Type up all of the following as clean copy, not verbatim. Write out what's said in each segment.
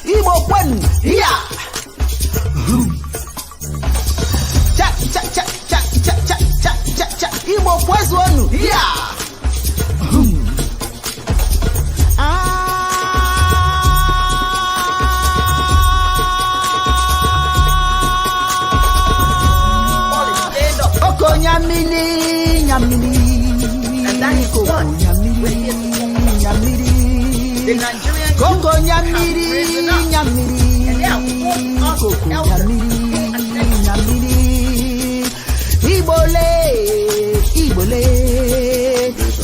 Igbo kwen, yeah. Cha cha cha cha cha cha cha cha cha. Igbo kwezu onu, yeah. Oko nyamili, nyamili. And that is what the Nigerian Koko youth nyamiri, have risen up. nyamiri, And they have walked koko up elders. nyamiri, nyamiri. Ibole, ibole,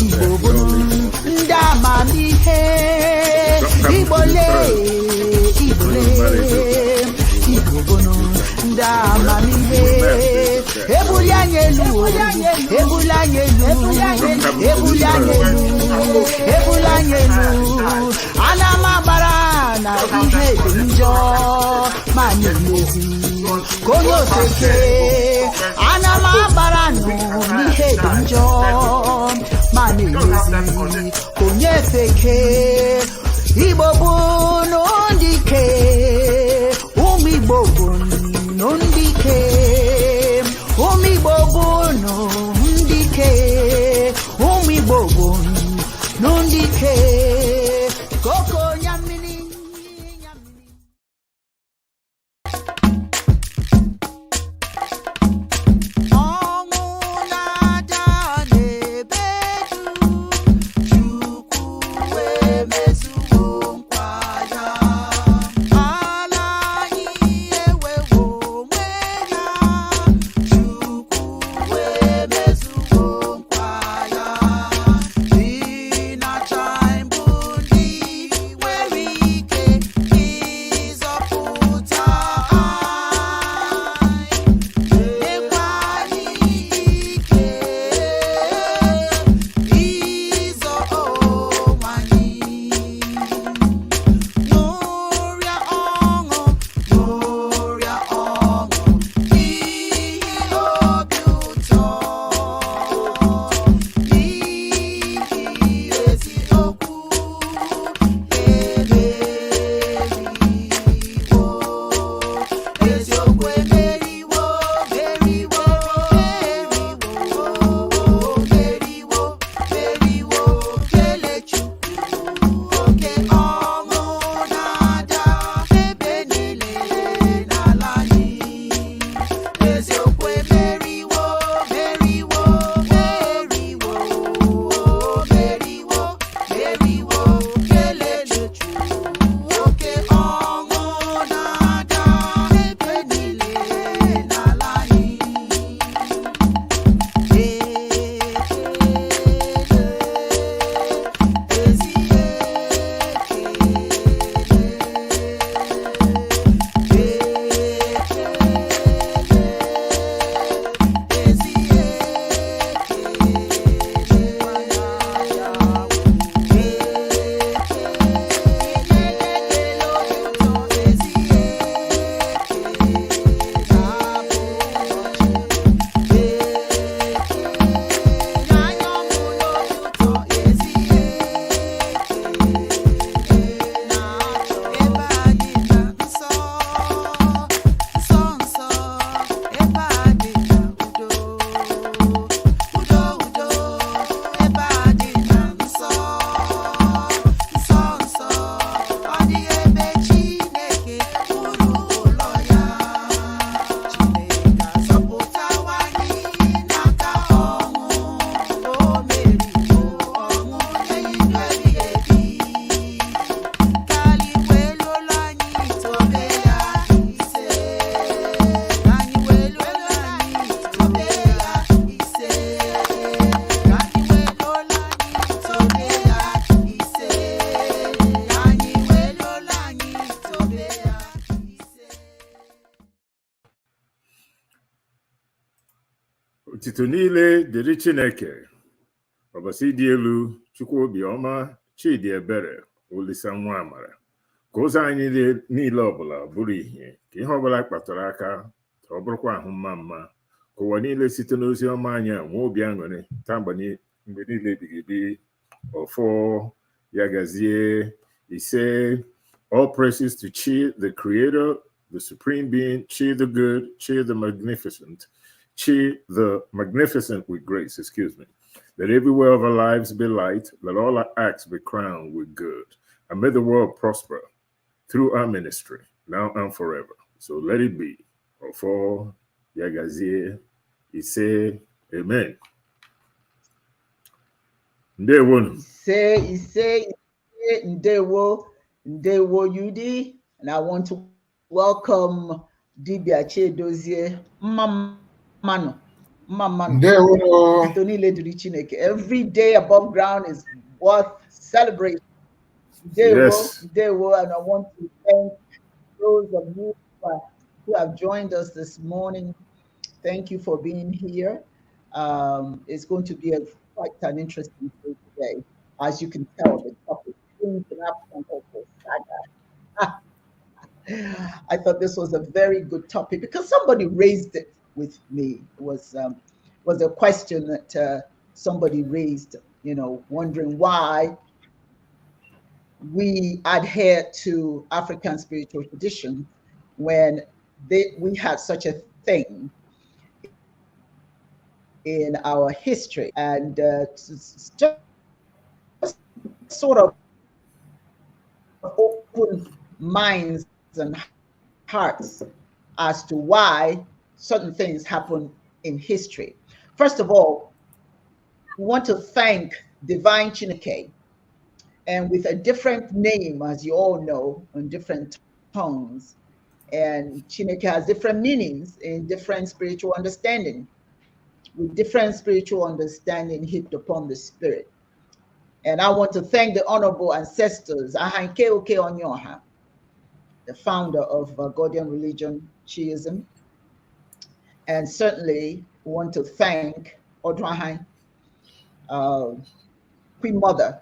ibobono, ndamamihe. Ibole, ibole, ibobono, ndamamihe. Ebulianyelu, ebulianyelu, ebulianyelu, ebulianyelu. Anamabara na ihe dị njọ ma na-emezi konye oseke. Anamabara nọ n'ihe dị njọ ma na-emezi konye feke. Igbo bụ ndị ike, ụmụ Igbo bụ ndị ike, ụmụ Igbo bụ ndị ike, ụmụ Igbo bụ ndị ike. Koko nyamini, nyamini. Ọnwụ na-ada n'ebedu, Chukwu emezuwo nkwa ya. Ala anyị ewewo onwe ya, Chukwu emezuwo nkwa ya. Dị na chaịmbụ ndị nwere ike ịzọpụta anyị, nyekwa anyị ike ịzọ onwe anyị. Ṅụrịa ọṅụ, ṅụrịa ọṅụ, n'ihi obi ụtọ, n'ihi eziokwu emeriwo. Eziokwu emeriwo, meriwo, meriwo, meriwo. Kelee Chukwu, oke ọṅụ na-ada ebe niile n'ala anyị. Eziokwu emeriwo, meriwo, meriwo, meriwo, meriwo. Kelee Chukwu, oke ọṅụ na-ada ebe niile n'ala anyị. Otito niile dịrị Chineke, ọbasi dị elu, Chukwu obiọma, Chidi ebere, Olisa nwa amara. Ka ụzọ anyị niile ọbụla bụrụ ihe, ka ihe ọbụla kpatara aka, ka ọ bụrụkwa ahụ mma mma. Ka ụwa niile site n'ozi ọma anyị a nwee obi aṅụrị taa mgbe niile ebighị ebi. Ọfọ ya gazie ise. All praises to Chi, the creator, the supreme being, Chi the good, Chi the magnificent, Chi the magnificent with grace, excuse me. Let everywhere of our lives be light, let all our acts be crowned with good, and may the world prosper through our ministry, now and forever. So let it be. Ofo, Yagazie, Ise, Amen. Ndewonu. Ise, Ndewo, Yudi. And I want to welcome Dibias Dozie, Mamano. Every day above ground is worth celebrating. Yes. And I want to thank those of you who have joined us this morning. Thank you for being here. It's going to be quite an interesting day today. As you can tell, the topic is saga. I thought this was a very good topic because somebody raised it with me. It was a question that somebody raised, wondering why we adhere to African spiritual tradition when we had such a thing in our history, and just sort of open minds and hearts as to why certain things happen in history. First of all, we want to thank Divine Chineke, and with a different name, as you all know, in different tongues. And Chineke has different meanings in different spiritual understanding, with different spiritual understanding heaped upon the spirit. And I want to thank the honorable ancestors, Ahanke Oke Onyoha, the founder of Godian religion, Shiism. And certainly want to thank Odrahan, Queen Mother,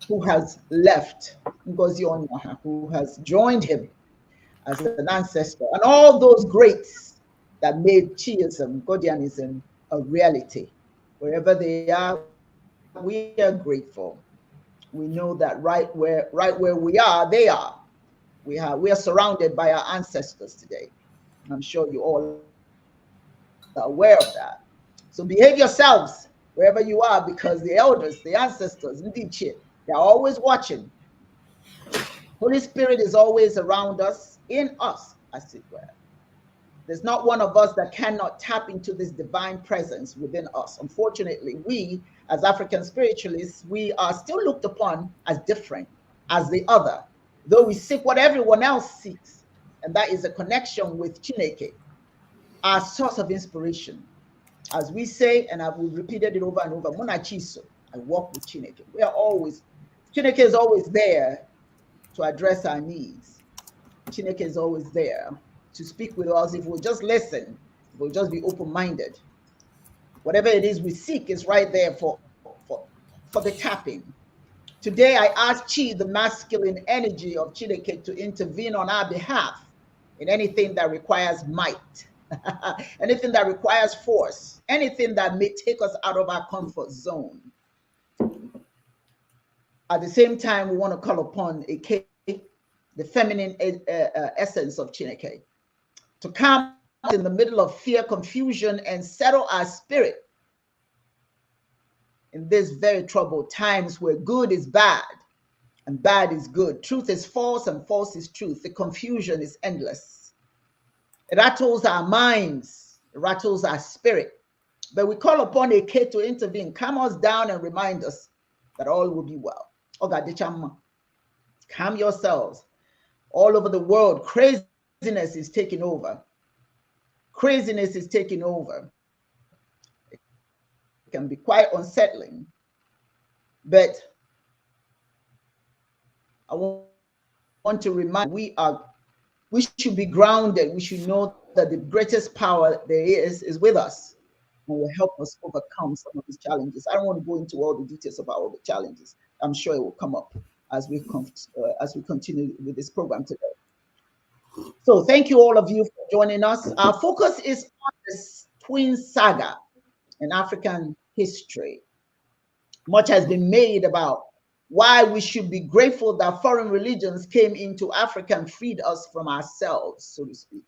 who has left, Ngozi Onyoha, who has joined him as an ancestor, and all those greats that made Shiism, Godianism, a reality. Wherever they are, we are grateful. We know that right where we are, they are. We are surrounded by our ancestors today. I'm sure you all are aware of that. So behave yourselves wherever you are, because the elders, the ancestors, they're always watching. Holy Spirit is always around us, in us, as it were. There's not one of us that cannot tap into this divine presence within us. Unfortunately, we, as African spiritualists, we are still looked upon as different, as the other, though we seek what everyone else seeks, and that is a connection with Chineke, our source of inspiration. As we say, and I've repeated it over and over, Munachiso, I walk with Chineke. Chineke is always there to address our needs. Chineke is always there to speak with us if we'll just listen, if we'll just be open-minded. Whatever it is we seek is right there for the tapping. Today, I ask Chi, the masculine energy of Chineke, to intervene on our behalf in anything that requires might, anything that requires force, anything that may take us out of our comfort zone. At the same time, we want to call upon Eke, the feminine essence of Chineke, to come in the middle of fear, confusion, and settle our spirit in these very troubled times where good is bad and bad is good. Truth is false and false is truth. The confusion is endless. It rattles our minds, it rattles our spirit. But we call upon Eke to intervene, calm us down, and remind us that all will be well. Calm yourselves. All over the world, craziness is taking over. Craziness is taking over. It can be quite unsettling, but I want to remind we should be grounded. We should know that the greatest power there is with us and will help us overcome some of these challenges. I don't want to go into all the details about all the challenges. I'm sure it will come up as we continue with this program today. So thank you all of you for joining us. Our focus is on this twin saga in African history. Much has been made about why we should be grateful that foreign religions came into Africa and freed us from ourselves, so to speak,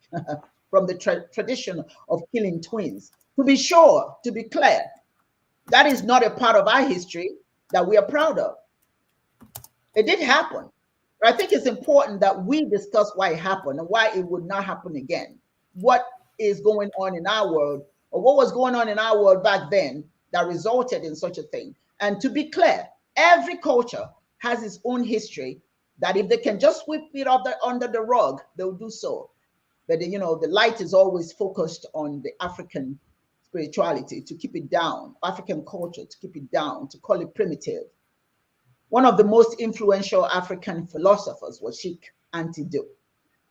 from the tradition of killing twins. To be sure, to be clear, that is not a part of our history that we are proud of. It did happen. But I think it's important that we discuss why it happened and why it would not happen again. What is going on in our world, or what was going on in our world back then that resulted in such a thing. And to be clear, every culture has its own history that if they can just sweep it under the rug, they'll do so. But you know, the light is always focused on the African spirituality, to keep it down, African culture, to keep it down, to call it primitive. One of the most influential African philosophers was Sheikh Anta Diop.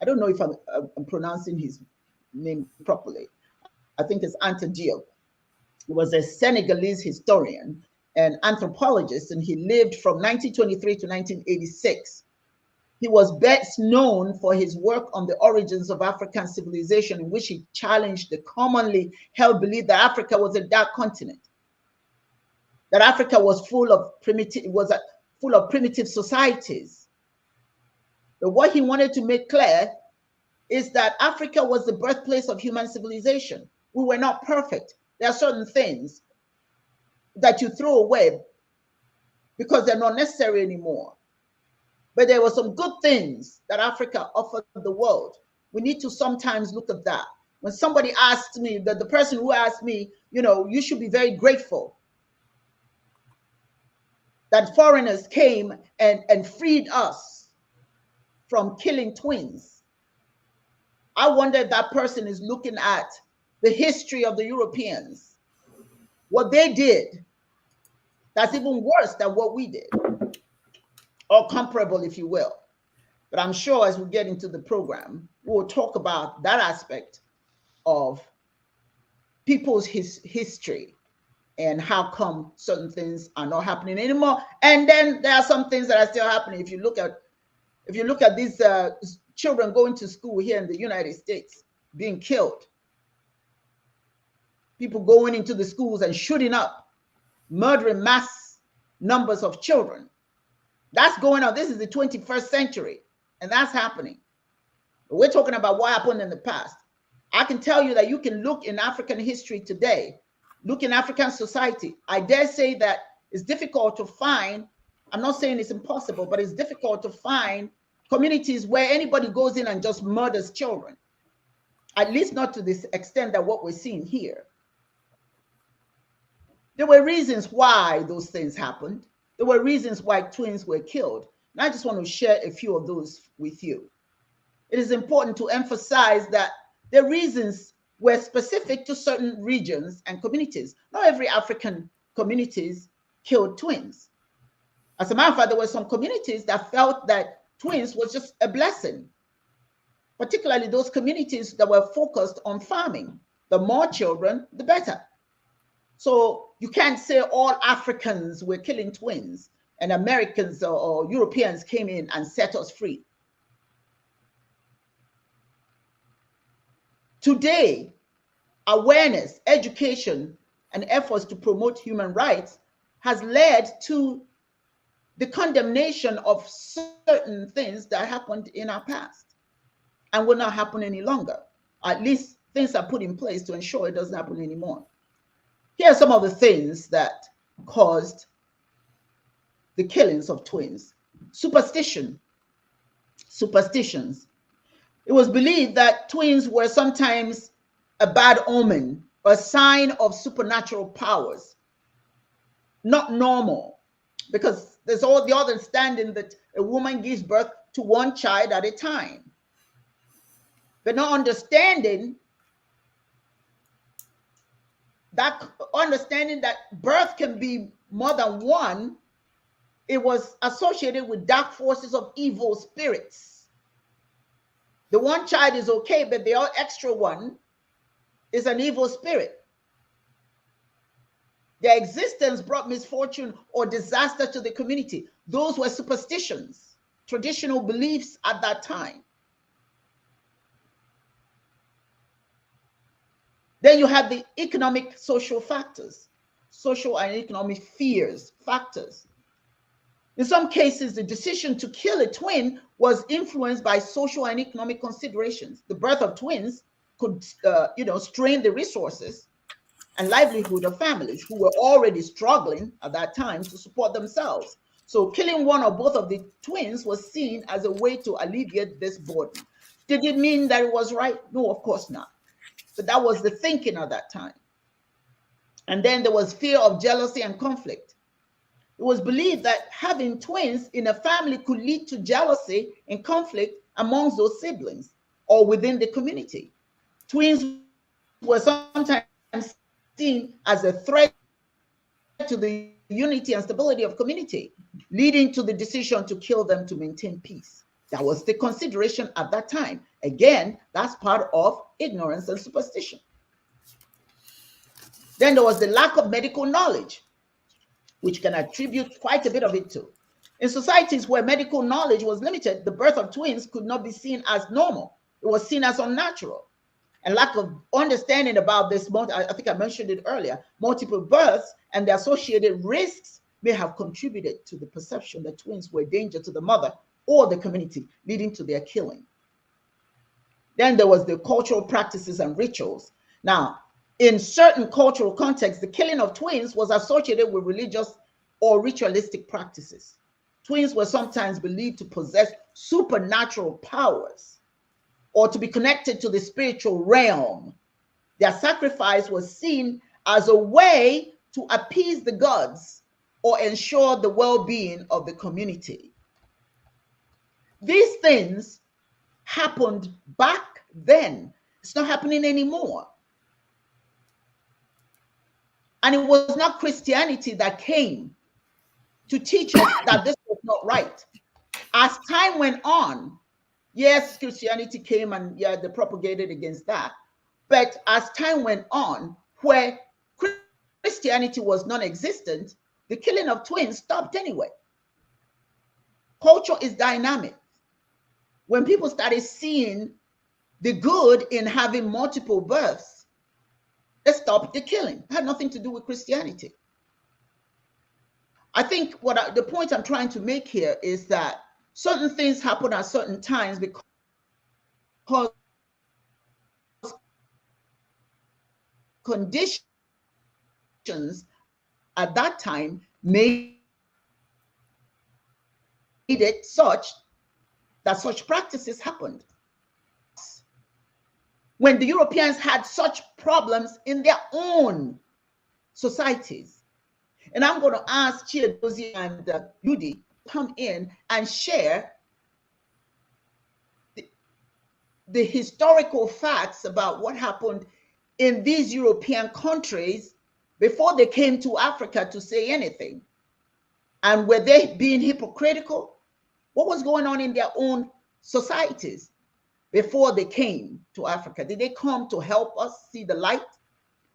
I don't know if I'm pronouncing his name properly. I think it's Anta Diop. He was a Senegalese historian and anthropologist, and he lived from 1923 to 1986. He was best known for his work on the origins of African civilization, in which he challenged the commonly held belief that Africa was a dark continent, that Africa was full of primitive societies. But what he wanted to make clear is that Africa was the birthplace of human civilization. We were not perfect. There are certain things that you throw away because they're not necessary anymore. But there were some good things that Africa offered the world. We need to sometimes look at that. When somebody asked me, that the person who asked me, you know, you should be very grateful that foreigners came and freed us from killing twins. I wonder if that person is looking at the history of the Europeans, what they did that's even worse than what we did, or comparable, if you will. But I'm sure as we get into the program, we'll talk about that aspect of people's history and how come certain things are not happening anymore. And then there are some things that are still happening. If you look at these children going to school here in the United States, being killed, people going into the schools and shooting up, murdering mass numbers of children. That's going on. This is the 21st century, and that's happening. But we're talking about what happened in the past. I can tell you that you can look in African history today, look in African society. I dare say that it's difficult to find, I'm not saying it's impossible, but it's difficult to find communities where anybody goes in and just murders children, at least not to this extent that what we're seeing here. There were reasons why those things happened. There were reasons why twins were killed. And I just want to share a few of those with you. It is important to emphasize that the reasons were specific to certain regions and communities. Not every African communities killed twins. As a matter of fact, there were some communities that felt that twins was just a blessing, particularly those communities that were focused on farming. The more children, the better. So you can't say all Africans were killing twins and Americans or Europeans came in and set us free. Today, awareness, education, and efforts to promote human rights has led to the condemnation of certain things that happened in our past and will not happen any longer. At least things are put in place to ensure it doesn't happen anymore. Here are some of the things that caused the killings of twins. Superstitions. It was believed that twins were sometimes a bad omen, a sign of supernatural powers, not normal, because there's all the understanding that a woman gives birth to one child at a time, but not understanding that birth can be more than one. It was associated with dark forces of evil spirits. The one child is okay, but the extra one is an evil spirit. Their existence brought misfortune or disaster to the community. Those were superstitions, traditional beliefs at that time. Then you have the economic, social factors, social and economic fears, factors. In some cases, the decision to kill a twin was influenced by social and economic considerations. The birth of twins could, strain the resources and livelihood of families who were already struggling at that time to support themselves. So killing one or both of the twins was seen as a way to alleviate this burden. Did it mean that it was right? No, of course not. But that was the thinking at that time. And then there was fear of jealousy and conflict. It was believed that having twins in a family could lead to jealousy and conflict amongst those siblings or within the community. Twins were sometimes seen as a threat to the unity and stability of community, leading to the decision to kill them to maintain peace. That was the consideration at that time. Again, that's part of ignorance and superstition. Then there was the lack of medical knowledge, which can attribute quite a bit of it to. In societies where medical knowledge was limited, the birth of twins could not be seen as normal. It was seen as unnatural. And lack of understanding about this, I think I mentioned it earlier, multiple births and the associated risks may have contributed to the perception that twins were a danger to the mother or the community, leading to their killing. Then there was the cultural practices and rituals. Now, in certain cultural contexts, the killing of twins was associated with religious or ritualistic practices. Twins were sometimes believed to possess supernatural powers or to be connected to the spiritual realm. Their sacrifice was seen as a way to appease the gods or ensure the well-being of the community. These things happened back then. It's not happening anymore. And it was not Christianity that came to teach us that this was not right. As time went on, yes, Christianity came and they propagated against that. But as time went on, where Christianity was non-existent, the killing of twins stopped anyway. Culture is dynamic. When people started seeing the good in having multiple births, they stopped the killing. It had nothing to do with Christianity. I think the point I'm trying to make here is that certain things happen at certain times because conditions at that time made it such that such practices happened. When the Europeans had such problems in their own societies. And I'm going to ask Chiadozie and Yudi come in and share the historical facts about what happened in these European countries before they came to Africa to say anything. And were they being hypocritical? What was going on in their own societies before they came to Africa? Did they come to help us see the light,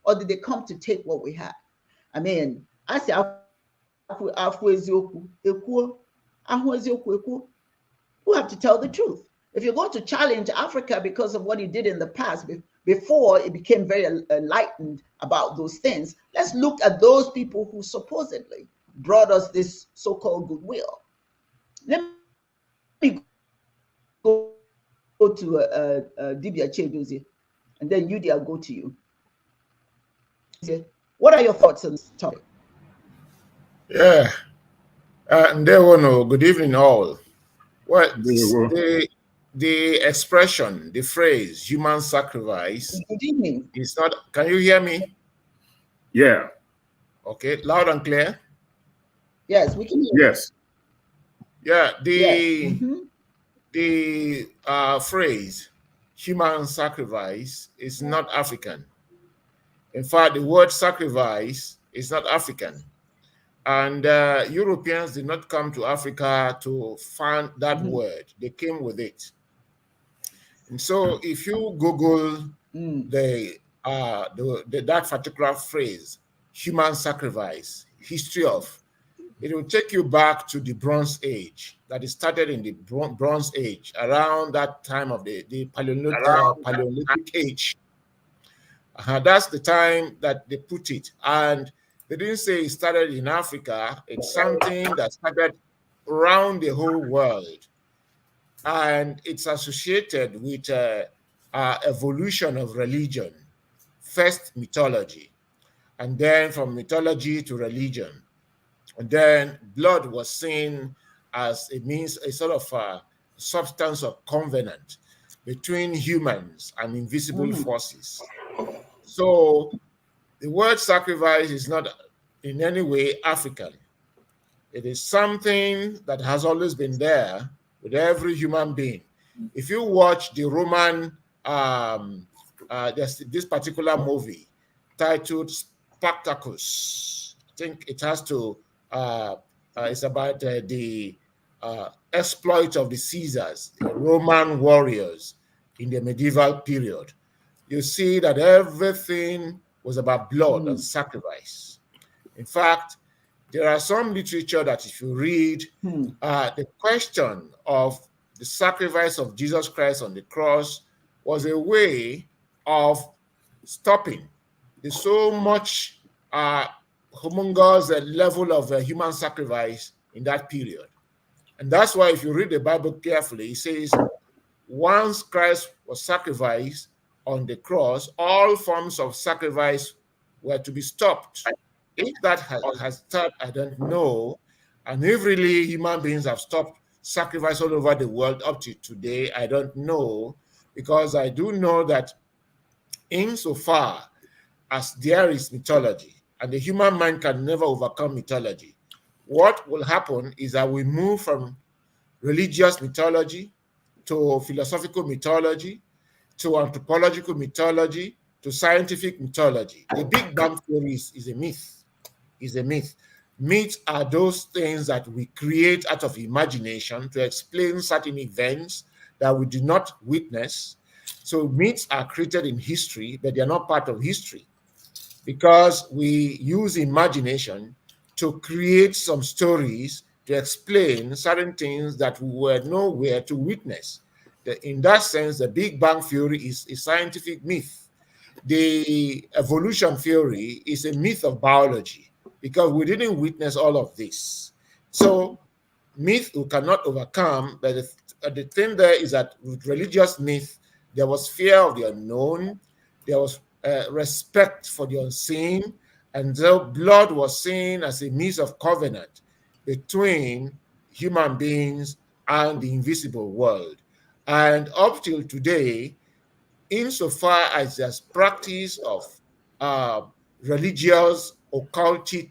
or did they come to take what we had? I mean, I say, we have to tell the truth. If you're going to challenge Africa because of what he did in the past, before it became very enlightened about those things, let's look at those people who supposedly brought us this so-called goodwill. Let me go to Dibias Chiadozie, and then Yudi, I'll go to you. What are your thoughts on this topic? Yeah, and there were no good evening all. Well, the expression, the phrase "human sacrifice" Good evening. is not. Can you hear me? Yeah. Okay, loud and clear. Yes, we can hear. Yes. Yeah, Yes. the phrase "human sacrifice" is not African. In fact, the word "sacrifice" is not African. And Europeans did not come to Africa to find that word. They came with it. And so if you Google that particular phrase, human sacrifice, history of, it will take you back to the Bronze Age. That it started in the Bronze Age, around that time of the Paleolithic age. That's the time that they put it. And they didn't say it started in Africa. It's something that started around the whole world, and it's associated with evolution of religion. First mythology, and then from mythology to religion, and then blood was seen as it means a sort of substance of covenant between humans and invisible forces. So the word sacrifice is not in any way African. It is something that has always been there with every human being. If you watch the Roman, there's this particular movie titled Spartacus. I think it has to, it's about the exploit of the Caesars, the Roman warriors in the medieval period. You see that everything was about blood and sacrifice. In fact, there are some literature that if you read, the question of the sacrifice of Jesus Christ on the cross was a way of stopping the so much humongous level of human sacrifice in that period. And that's why if you read the Bible carefully, it says once Christ was sacrificed on the cross, all forms of sacrifice were to be stopped. If that has stopped, I don't know. And if really human beings have stopped sacrifice all over the world up to today, I don't know. Because I do know that insofar as there is mythology, and the human mind can never overcome mythology, what will happen is that we move from religious mythology to philosophical mythology to anthropological mythology to scientific mythology. The Big Bang theory is a myth. Is a myth. Myths are those things that we create out of imagination to explain certain events that we do not witness. So myths are created in history, but they are not part of history because we use imagination to create some stories to explain certain things that we were nowhere to witness. In that sense, the Big Bang theory is a scientific myth. The evolution theory is a myth of biology because we didn't witness all of this. So myth we cannot overcome, but the thing there is that with religious myth, there was fear of the unknown, there was respect for the unseen, and so blood was seen as a means of covenant between human beings and the invisible world. And up till today, insofar as there's practice of religious occultic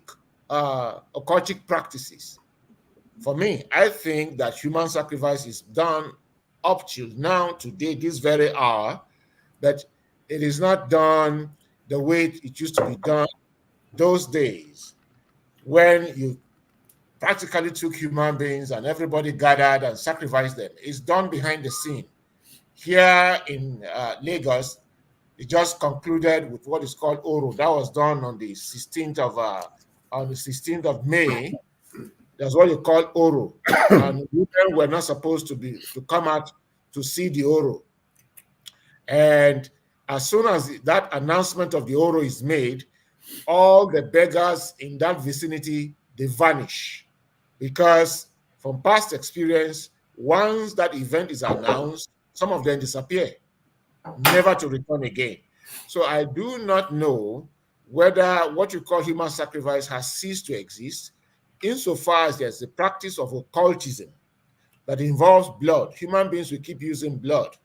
practices, for me, I think that human sacrifice is done up till now, today, this very hour, but it is not done the way it used to be done those days when you practically took human beings and everybody gathered and sacrificed them. It's done behind the scene. Here in Lagos, it just concluded with what is called Oro. That was done on the 16th of May. That's what you call Oro. And women were not supposed to come out to see the Oro. And as soon as that announcement of the Oro is made, all the beggars in that vicinity, they vanish. Because from past experience, once that event is announced, some of them disappear, never to return again. So I do not know whether what you call human sacrifice has ceased to exist, insofar as there's the practice of occultism that involves blood. Human beings will keep using blood.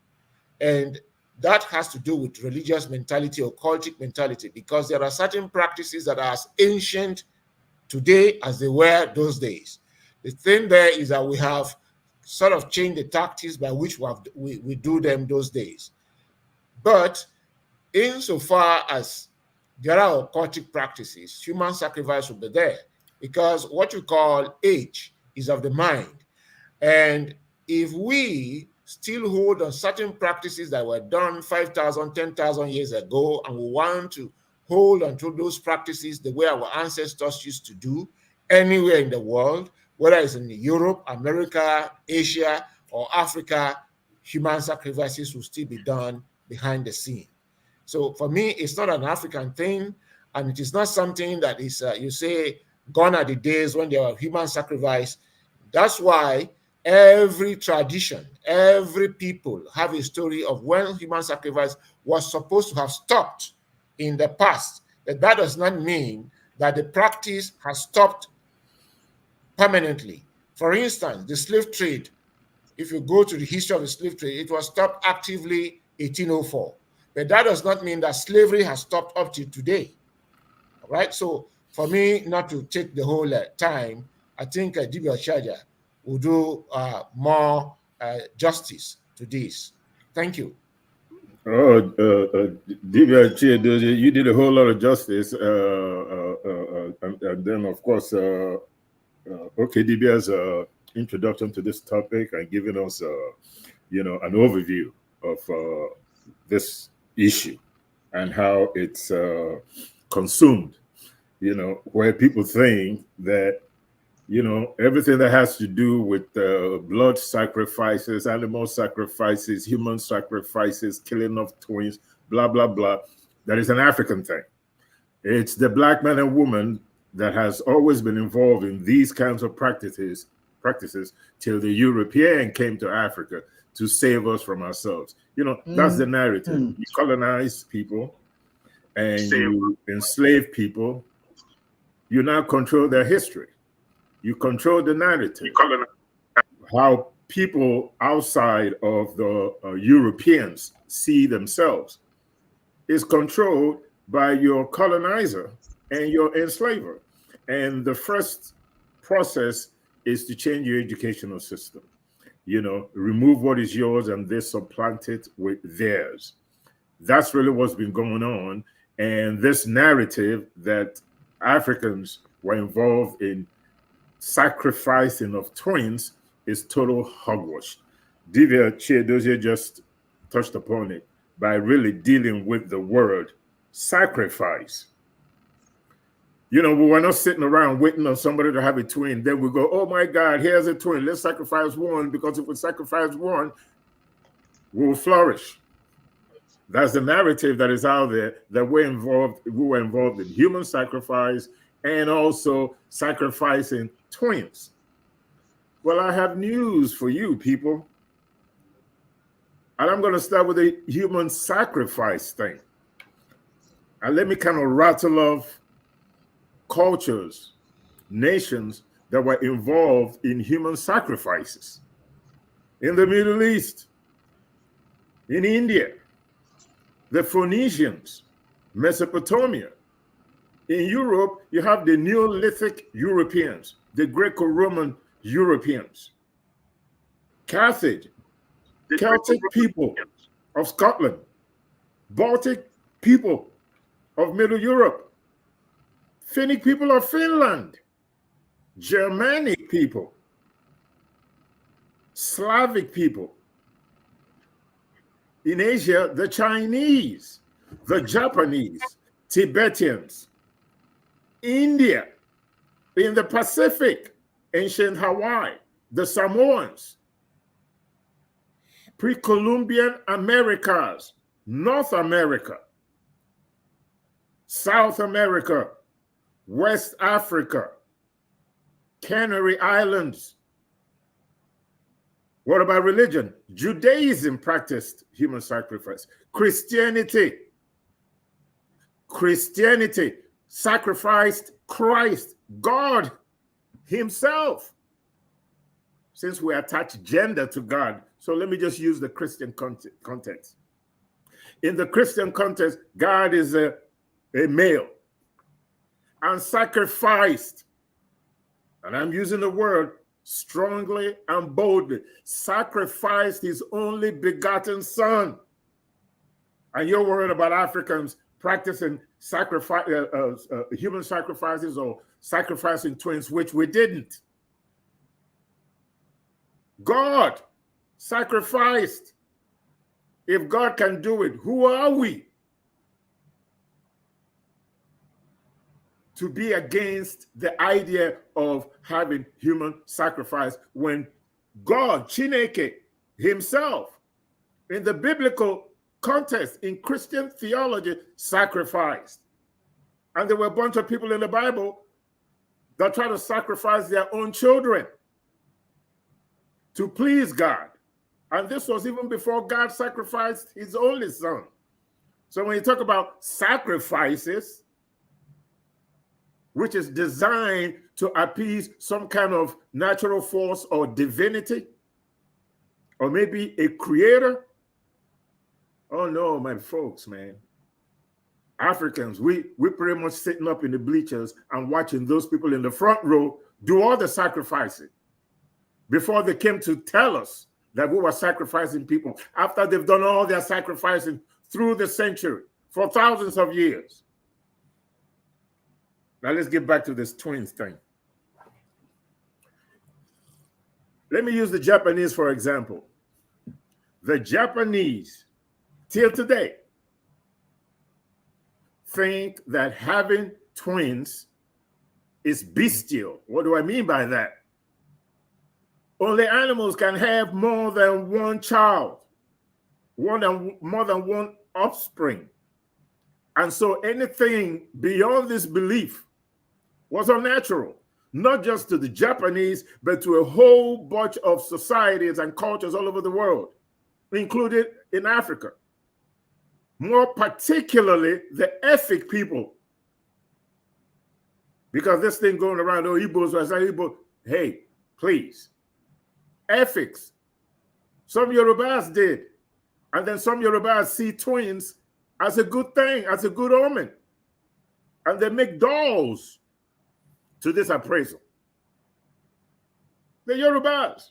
And that has to do with religious mentality, occultic mentality, because there are certain practices that are as ancient today as they were those days. The thing there is that we have sort of changed the tactics by which we do them those days. But insofar as there are occultic practices, human sacrifice will be there because what you call age is of the mind. And if we still hold on certain practices that were done 5,000, 10,000 years ago, and we want to hold on to those practices the way our ancestors used to do anywhere in the world, whether it's in Europe, America, Asia, or Africa, human sacrifices will still be done behind the scene. So for me, it's not an African thing, and it is not something that is, you say, gone are the days when there were human sacrifice. That's why every tradition, every people have a story of when human sacrifice was supposed to have stopped in the past. But that does not mean that the practice has stopped permanently. For instance, the slave trade, if you go to the history of the slave trade, it was stopped actively 1804. But that does not mean that slavery has stopped up to today. Right? So for me not to take the whole time, I think Dibias will do more justice to this. Thank you. Oh, Dibias, you did a whole lot of justice. And then, of course, okay, Dibias' introduction to this topic and giving us, an overview of this issue and how it's consumed, where people think that, everything that has to do with blood sacrifices, animal sacrifices, human sacrifices, killing of twins, blah, blah, blah, that is an African thing. It's the black man and woman that has always been involved in these kinds of practices till the European came to Africa to save us from ourselves. That's the narrative. You colonize people and you enslave people. You now control their history. You control the narrative. How people outside of the Europeans see themselves is controlled by your colonizer and your enslaver. And the first process is to change your educational system. Remove what is yours and they supplant it with theirs. That's really what's been going on. And this narrative that Africans were involved in sacrificing of twins is total hogwash. Dibias Chiedozie just touched upon it by really dealing with the word sacrifice. We were not sitting around waiting on somebody to have a twin. Then we go, oh my God, here's a twin. Let's sacrifice one, because if we sacrifice one, we'll flourish. That's the narrative that is out there, that we were involved in human sacrifice and also sacrificing twins. Well, I have news for you people. And I'm going to start with the human sacrifice thing. And let me kind of rattle off cultures, nations that were involved in human sacrifices. In the Middle East, in India, the Phoenicians, Mesopotamia. In Europe, you have the Neolithic Europeans, the Greco-Roman Europeans, Carthage, Celtic people of Scotland, Baltic people of Middle Europe, Finnic people of Finland, Germanic people, Slavic people. In Asia, the Chinese, the Japanese, Tibetans. India, in the Pacific, ancient Hawaii, the Samoans, pre-Columbian Americas, North America, South America, West Africa, Canary Islands. What about religion? Judaism practiced human sacrifice. Christianity sacrificed Christ, God himself. Since we attach gender to God, so let me just use the Christian context. In the Christian context, God is a male and sacrificed, and I'm using the word strongly and boldly, sacrificed his only begotten son. And you're worried about Africans practicing human sacrifices or sacrificing twins, which we didn't. God sacrificed. If God can do it, who are we to be against the idea of having human sacrifice when God, Chineke himself, in the biblical context, in Christian theology, sacrificed? And there were a bunch of people in the Bible that tried to sacrifice their own children. to please God. And this was even before God sacrificed his only son. So when you talk about sacrifices, which is designed to appease some kind of natural force or divinity, or maybe a creator, oh no, my folks, man. Africans, we pretty much sitting up in the bleachers and watching those people in the front row do all the sacrificing before they came to tell us that we were sacrificing people after they've done all their sacrificing through the century for thousands of years. Now let's get back to this twins thing. Let me use the Japanese for example. The Japanese, till today, think that having twins is bestial. What do I mean by that? Only animals can have more than one child, more than one offspring. And so anything beyond this belief was unnatural, not just to the Japanese, but to a whole bunch of societies and cultures all over the world, included in Africa. More particularly the ethnic people. Because this thing going around, oh, Igbos, Igbo, hey, please. Ethics. Some Yorubas did. And then some Yorubas see twins as a good thing, as a good omen. And they make dolls to this appraisal. The Yorubas.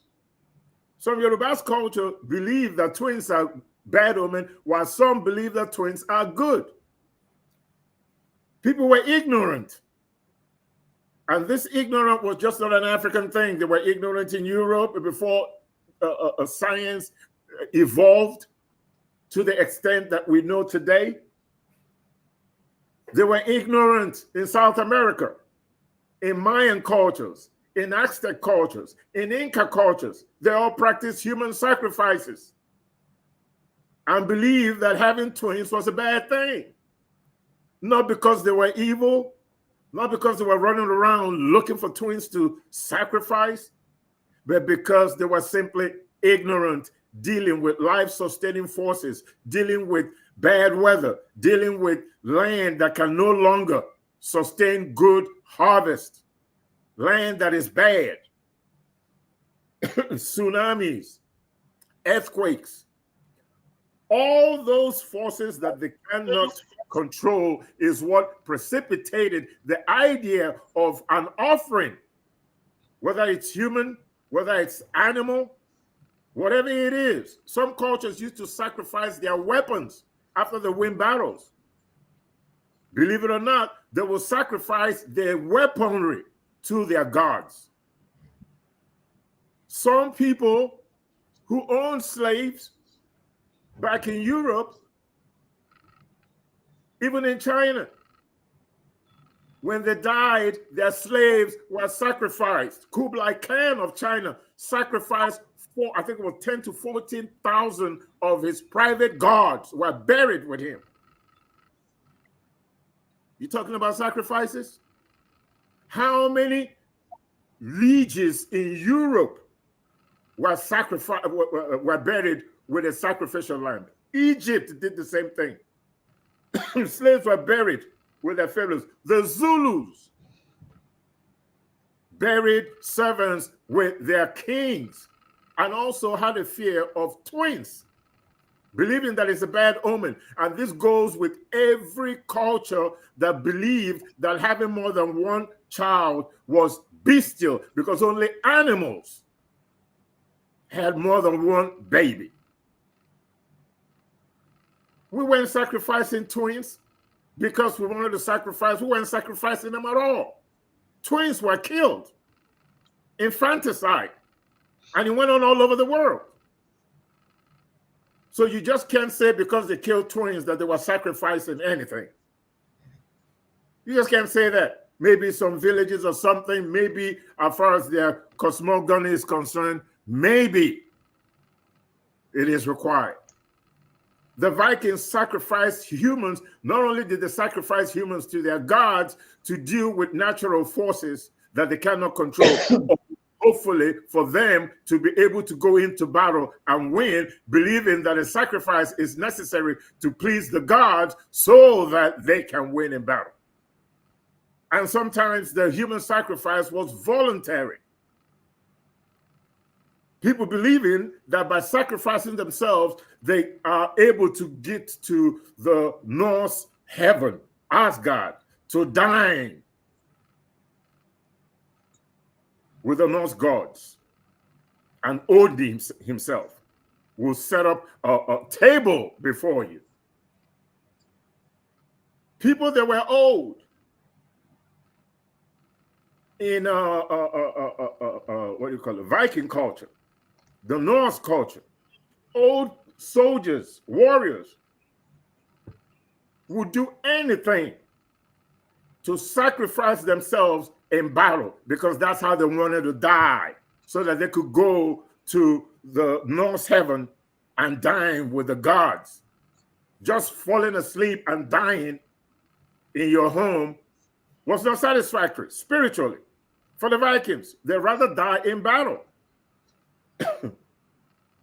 Some Yorubas culture believe that twins are bad omen, while some believe that twins are good. People were ignorant. And this ignorance was just not an African thing. They were ignorant in Europe before science evolved to the extent that we know today. They were ignorant in South America, in Mayan cultures, in Aztec cultures, in Inca cultures. They all practiced human sacrifices and believed that having twins was a bad thing. Not because they were evil, not because they were running around looking for twins to sacrifice, but because they were simply ignorant, dealing with life-sustaining forces, dealing with bad weather, dealing with land that can no longer sustain good harvest, land that is bad, tsunamis, earthquakes, all those forces that they cannot control is what precipitated the idea of an offering, whether it's human, whether it's animal, whatever it is. Some cultures used to sacrifice their weapons after they win battles. Believe it or not, they will sacrifice their weaponry to their gods. Some people who owned slaves back in Europe, even in China, when they died, their slaves were sacrificed. Kublai Khan of China sacrificed, I think it was 10 to 14,000 of his private guards were buried with him. You talking about sacrifices? How many lieges in Europe were buried with a sacrificial lamb? Egypt did the same thing. Slaves were buried with their pharaohs. The Zulus buried servants with their kings and also had a fear of twins, believing that it's a bad omen. And this goes with every culture that believed that having more than one child was bestial, because only animals had more than one baby. We weren't sacrificing twins because we wanted to sacrifice. We weren't sacrificing them at all. Twins were killed, infanticide, and it went on all over the world. So you just can't say because they killed twins that they were sacrificing anything. You just can't say that. Maybe some villages or something, maybe as far as their cosmogony is concerned, maybe it is required. The Vikings sacrificed humans. Not only did they sacrifice humans to their gods to deal with natural forces that they cannot control, hopefully for them to be able to go into battle and win, believing that a sacrifice is necessary to please the gods so that they can win in battle. And sometimes the human sacrifice was voluntary. People believing that by sacrificing themselves, they are able to get to the Norse heaven, Asgard, to dine with the Norse gods. And Odin himself will set up a table before you. People that were old in what do you call it, Viking culture, the Norse culture, old soldiers, warriors would do anything to sacrifice themselves in battle because that's how they wanted to die, so that they could go to the Norse heaven and dine with the gods. Just falling asleep and dying in your home was not satisfactory spiritually. For the Vikings, they'd rather die in battle.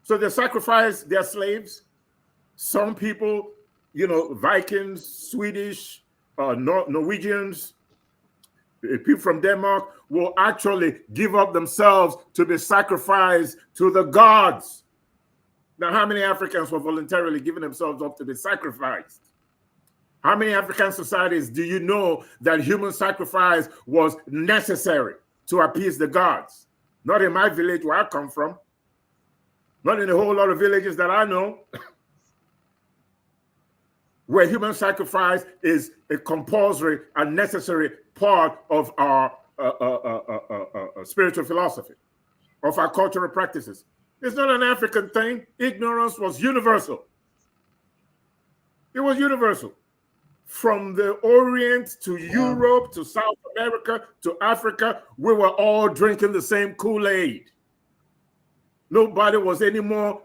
So they sacrificed their slaves. Some people, Vikings, Swedish, Norwegians, people from Denmark will actually give up themselves to be sacrificed to the gods. Now, how many Africans were voluntarily giving themselves up to be sacrificed? How many African societies do you know that human sacrifice was necessary to appease the gods? Not in my village where I come from. Not in a whole lot of villages that I know, where human sacrifice is a compulsory and necessary part of our spiritual philosophy, of our cultural practices. It's not an African thing. Ignorance was universal. It was universal. From the Orient to Europe to South America to Africa, we were all drinking the same Kool-Aid. Nobody was any more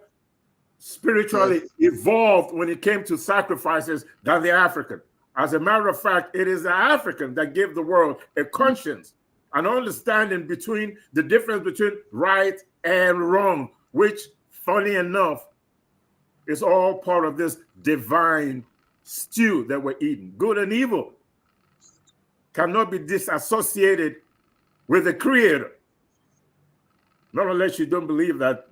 spiritually evolved when it came to sacrifices than the African. As a matter of fact, it is the African that gave the world a conscience, an understanding between the difference between right and wrong, which, funny enough, is all part of this divine stew that we're eating. Good and evil cannot be disassociated with the Creator. Not unless you don't believe that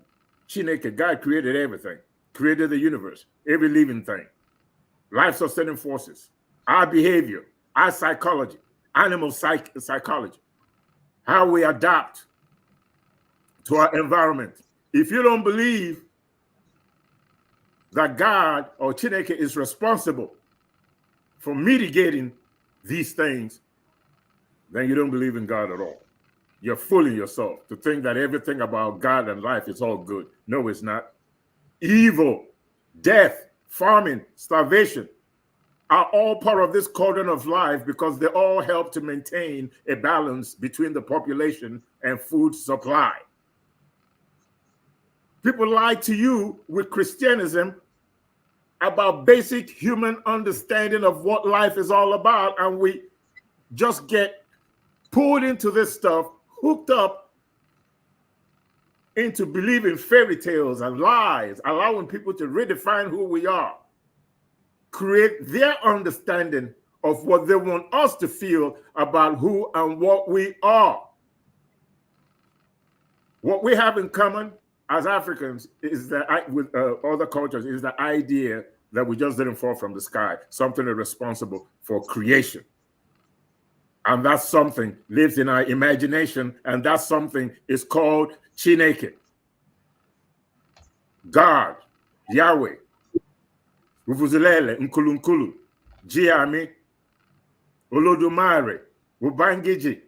Chineke, God created everything, created the universe, every living thing, life-sustaining forces, our behavior, our psychology, animal psychology, how we adapt to our environment. If you don't believe that God or Chineke is responsible for mitigating these things, then you don't believe in God at all. You're fooling yourself to think that everything about God and life is all good. No, it's not. Evil, death, famine, starvation are all part of this cauldron of life because they all help to maintain a balance between the population and food supply. People lie to you with Christianism about basic human understanding of what life is all about, and we just get pulled into this stuff, hooked up into believing fairy tales and lies, allowing people to redefine who we are, create their understanding of what they want us to feel about who and what we are. What we have in common as Africans is that with other cultures is the idea that we just didn't fall from the sky, something is responsible for creation. And that something lives in our imagination, and that something is called Chineke. God, Yahweh, Uvuzilele, Nkulunkulu, Jiami, Olodumare, Ubangiji,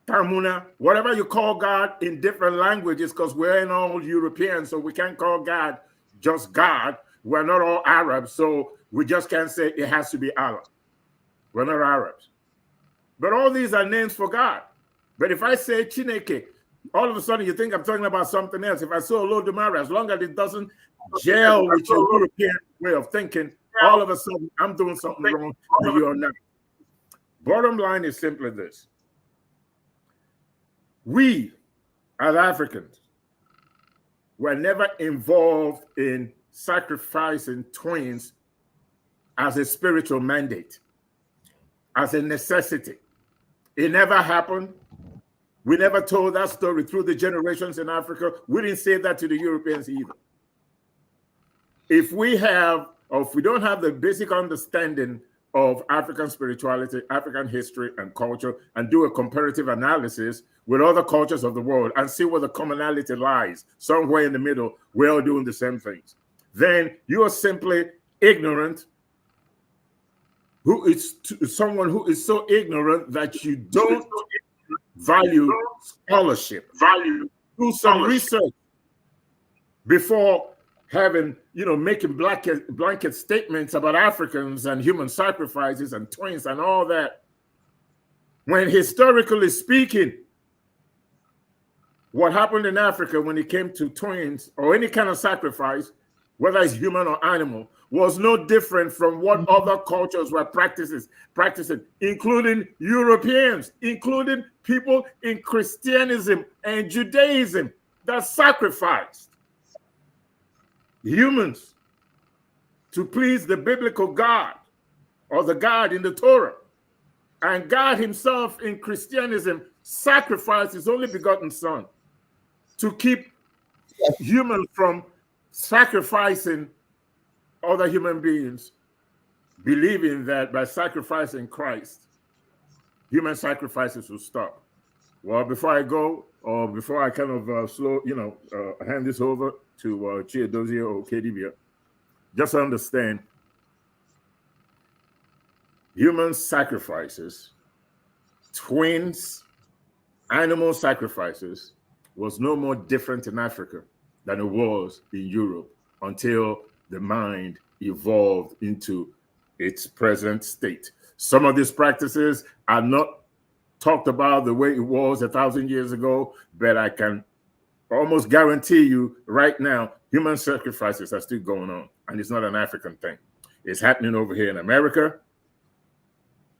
Tamuna, whatever you call God in different languages, because we're not all Europeans, so we can't call God just God. We're not all Arabs, so we just can't say it has to be Allah. We're not Arabs. But all these are names for God. But if I say Chineke, all of a sudden you think I'm talking about something else. If I say Olodumare, as long as it doesn't gel with your European way of thinking, all of a sudden I'm doing something wrong and you're not. Bottom line is simply this. We, as Africans, were never involved in sacrificing twins as a spiritual mandate, as a necessity. It never happened. We never told that story through the generations in Africa. We didn't say that to the Europeans either. If we have, or if we don't have the basic understanding of African spirituality, African history and culture, and do a comparative analysis with other cultures of the world and see where the commonality lies, somewhere in the middle, we're all doing the same things, then you are simply ignorant, someone who is so ignorant that you don't value scholarship. Do some research before having, making blanket statements about Africans and human sacrifices and twins and all that. When historically speaking, what happened in Africa when it came to twins or any kind of sacrifice, whether it's human or animal, was no different from what other cultures were practicing, including Europeans, including people in Christianism and Judaism that sacrificed humans to please the biblical God or the God in the Torah. And God himself in Christianism sacrificed his only begotten son to keep humans from sacrificing other human beings, believing that by sacrificing Christ, human sacrifices will stop. Well, before I go, or before I kind of hand this over to Chiadozie or Dibias, just understand, human sacrifices, twins, animal sacrifices was no more different in Africa than it was in Europe until the mind evolved into its present state. Some of these practices are not talked about the way it was 1,000 years ago, but I can almost guarantee you right now, human sacrifices are still going on, and it's not an African thing. It's happening over here in America,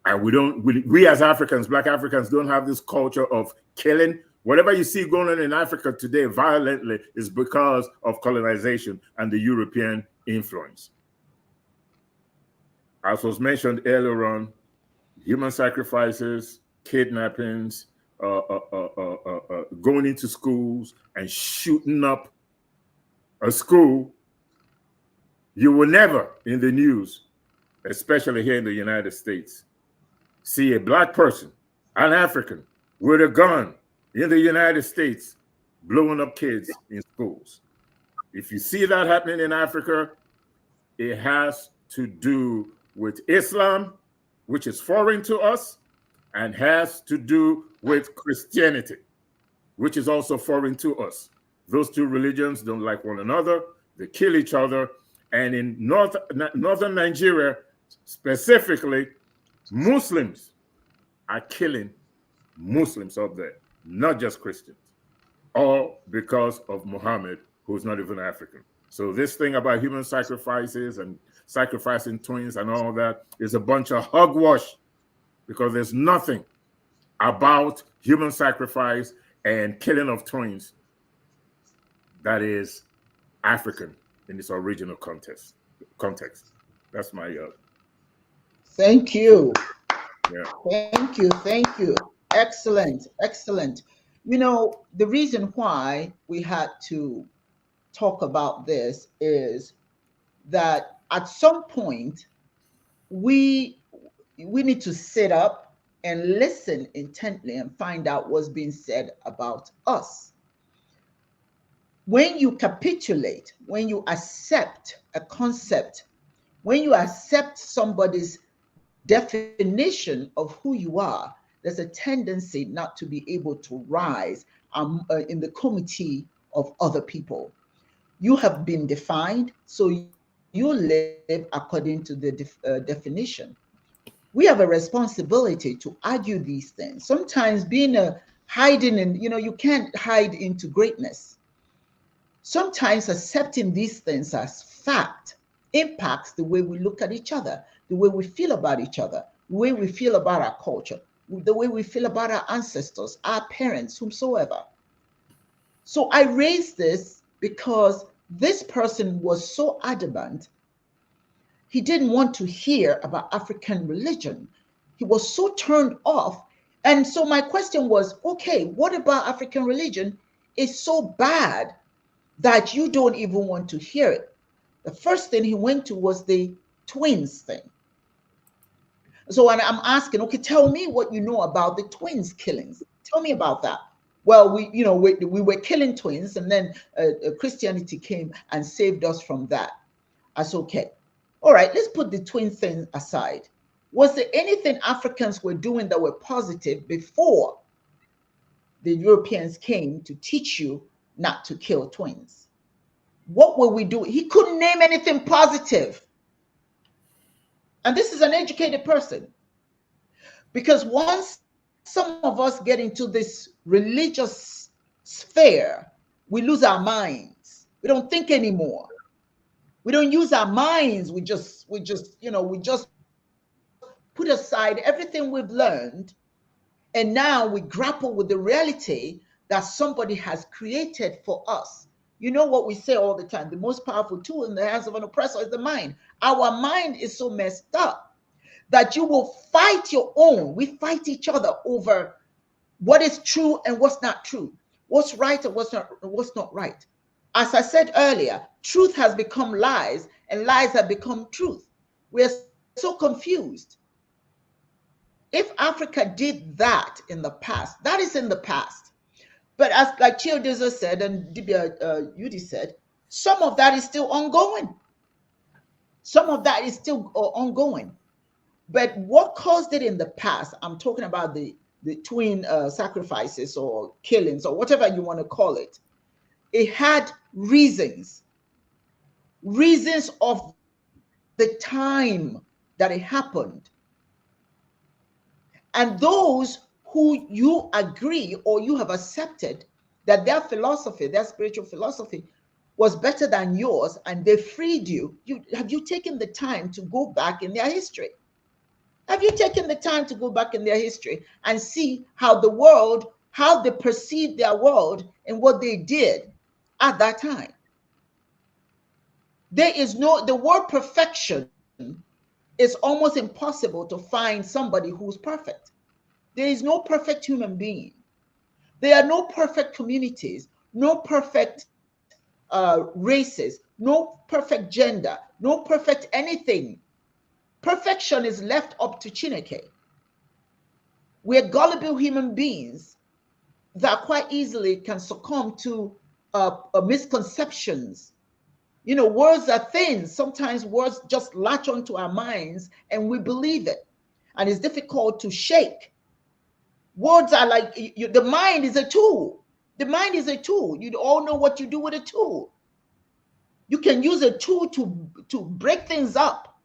and we as Africans, Black Africans, don't have this culture of killing. Whatever you see going on in Africa today violently is because of colonization and the European influence. As was mentioned earlier on, human sacrifices, kidnappings, going into schools and shooting up a school, you will never in the news, especially here in the United States, see a Black person, an African, with a gun in the United States blowing up kids in schools. If you see that happening in Africa, it has to do with Islam, which is foreign to us, and has to do with Christianity, which is also foreign to us. Those two religions don't like one another. They kill each other. And in northern Nigeria, specifically, Muslims are killing Muslims up there, not just Christians, all because of Muhammad, who's not even African. So this thing about human sacrifices and sacrificing twins and all that is a bunch of hogwash, because there's nothing about human sacrifice and killing of twins that is African in its original context. That's my Thank you. Yeah. Thank you. Excellent. The reason why we had to talk about this is that at some point we need to sit up and listen intently and find out what's being said about us. When you capitulate, when you accept a concept, when you accept somebody's definition of who you are, there's a tendency not to be able to rise in the committee of other people. You have been defined, so you live according to the definition. We have a responsibility to argue these things. Sometimes hiding in, you can't hide into greatness. Sometimes accepting these things as fact impacts the way we look at each other, the way we feel about each other, the way we feel about our culture. the way we feel about our ancestors, our parents, whomsoever. So I raised this because this person was so adamant. He didn't want to hear about African religion. He was so turned off. And so my question was, okay, what about African religion is so bad that you don't even want to hear it? The first thing he went to was the twins thing. So when I'm asking, okay, tell me what you know about the twins killings. Tell me about that. Well, we were killing twins, and then Christianity came and saved us from that. I said, okay, all right, let's put the twin thing aside. Was there anything Africans were doing that were positive before the Europeans came to teach you not to kill twins? What were we doing? He couldn't name anything positive. And this is an educated person. Because once some of us get into this religious sphere, we lose our minds. We don't think anymore. We don't use our minds. We just put aside everything we've learned, and now we grapple with the reality that somebody has created for us. You know what we say all the time: the most powerful tool in the hands of an oppressor is the mind. Our mind is so messed up that you will fight your own. We fight each other over what is true and what's not true, what's right and what's not right. As I said earlier, truth has become lies and lies have become truth. We're so confused. If Africa did that in the past, that is in the past. But as like Chiodoza said and Dibias Yudi said, some of that is still ongoing. Some of that is still ongoing. But what caused it in the past, I'm talking about the twin sacrifices or killings or whatever you want to call it. It had reasons of the time that it happened. And those who you agree or you have accepted that their philosophy, their spiritual philosophy was better than yours and they freed you, have you taken the time to go back in their history? Have you taken the time to go back in their history and see how the world, how they perceived their world and what they did at that time? The word perfection is almost impossible to find somebody who's perfect. There is no perfect human being. There are no perfect communities, no perfect races, no perfect gender, no perfect anything. Perfection is left up to Chineke. We're gullible human beings that quite easily can succumb to misconceptions. You know, words are things. Sometimes words just latch onto our minds and we believe it. And it's difficult to shake. Words are like, the mind is a tool. The mind is a tool. You all know what you do with a tool. You can use a tool to break things up,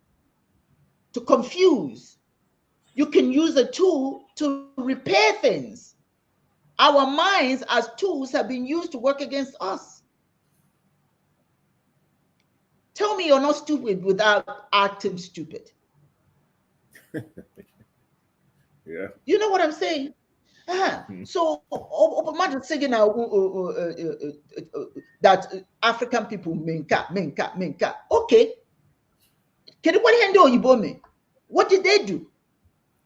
to confuse. You can use a tool to repair things. Our minds as tools have been used to work against us. Tell me you're not stupid without acting stupid. Yeah. You know what I'm saying? So, imagine saying now that African people menka. Okay. Can anybody handle you? What did they do?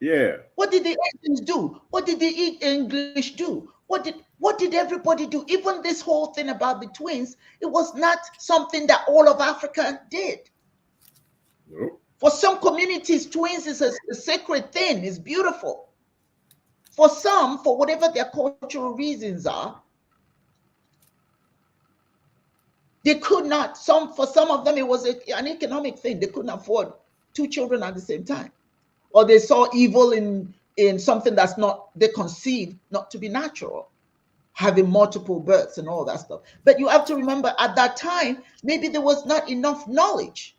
Yeah. What did the Asians do? What did the English do? What did everybody do? Even this whole thing about the twins, it was not something that all of Africa did. Nope. For some communities, twins is a sacred thing. It's beautiful. For some, for whatever their cultural reasons are, they could not. For some of them, it was an economic thing. They couldn't afford 2 children at the same time. Or they saw evil in something that's not, they conceived not to be natural, having multiple births and all that stuff. But you have to remember, at that time, maybe there was not enough knowledge.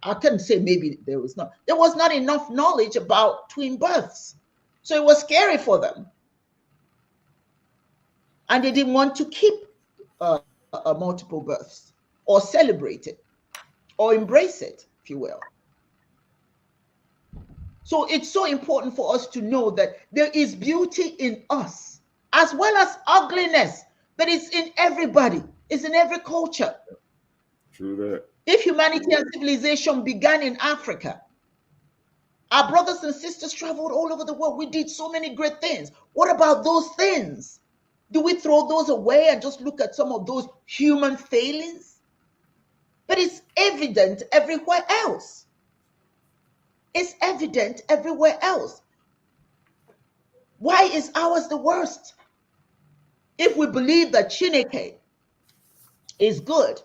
I couldn't say maybe there was not. There was not enough knowledge about twin births. So it was scary for them. And they didn't want to keep multiple births or celebrate it or embrace it, if you will. So it's so important for us to know that there is beauty in us, as well as ugliness, but it's in everybody, it's in every culture. True that. If humanity and civilization began in Africa, our brothers and sisters traveled all over the world. We did so many great things. What about those things? Do we throw those away and just look at some of those human failings? But it's evident everywhere else. It's evident everywhere else. Why is ours the worst? If we believe that Chineke is good,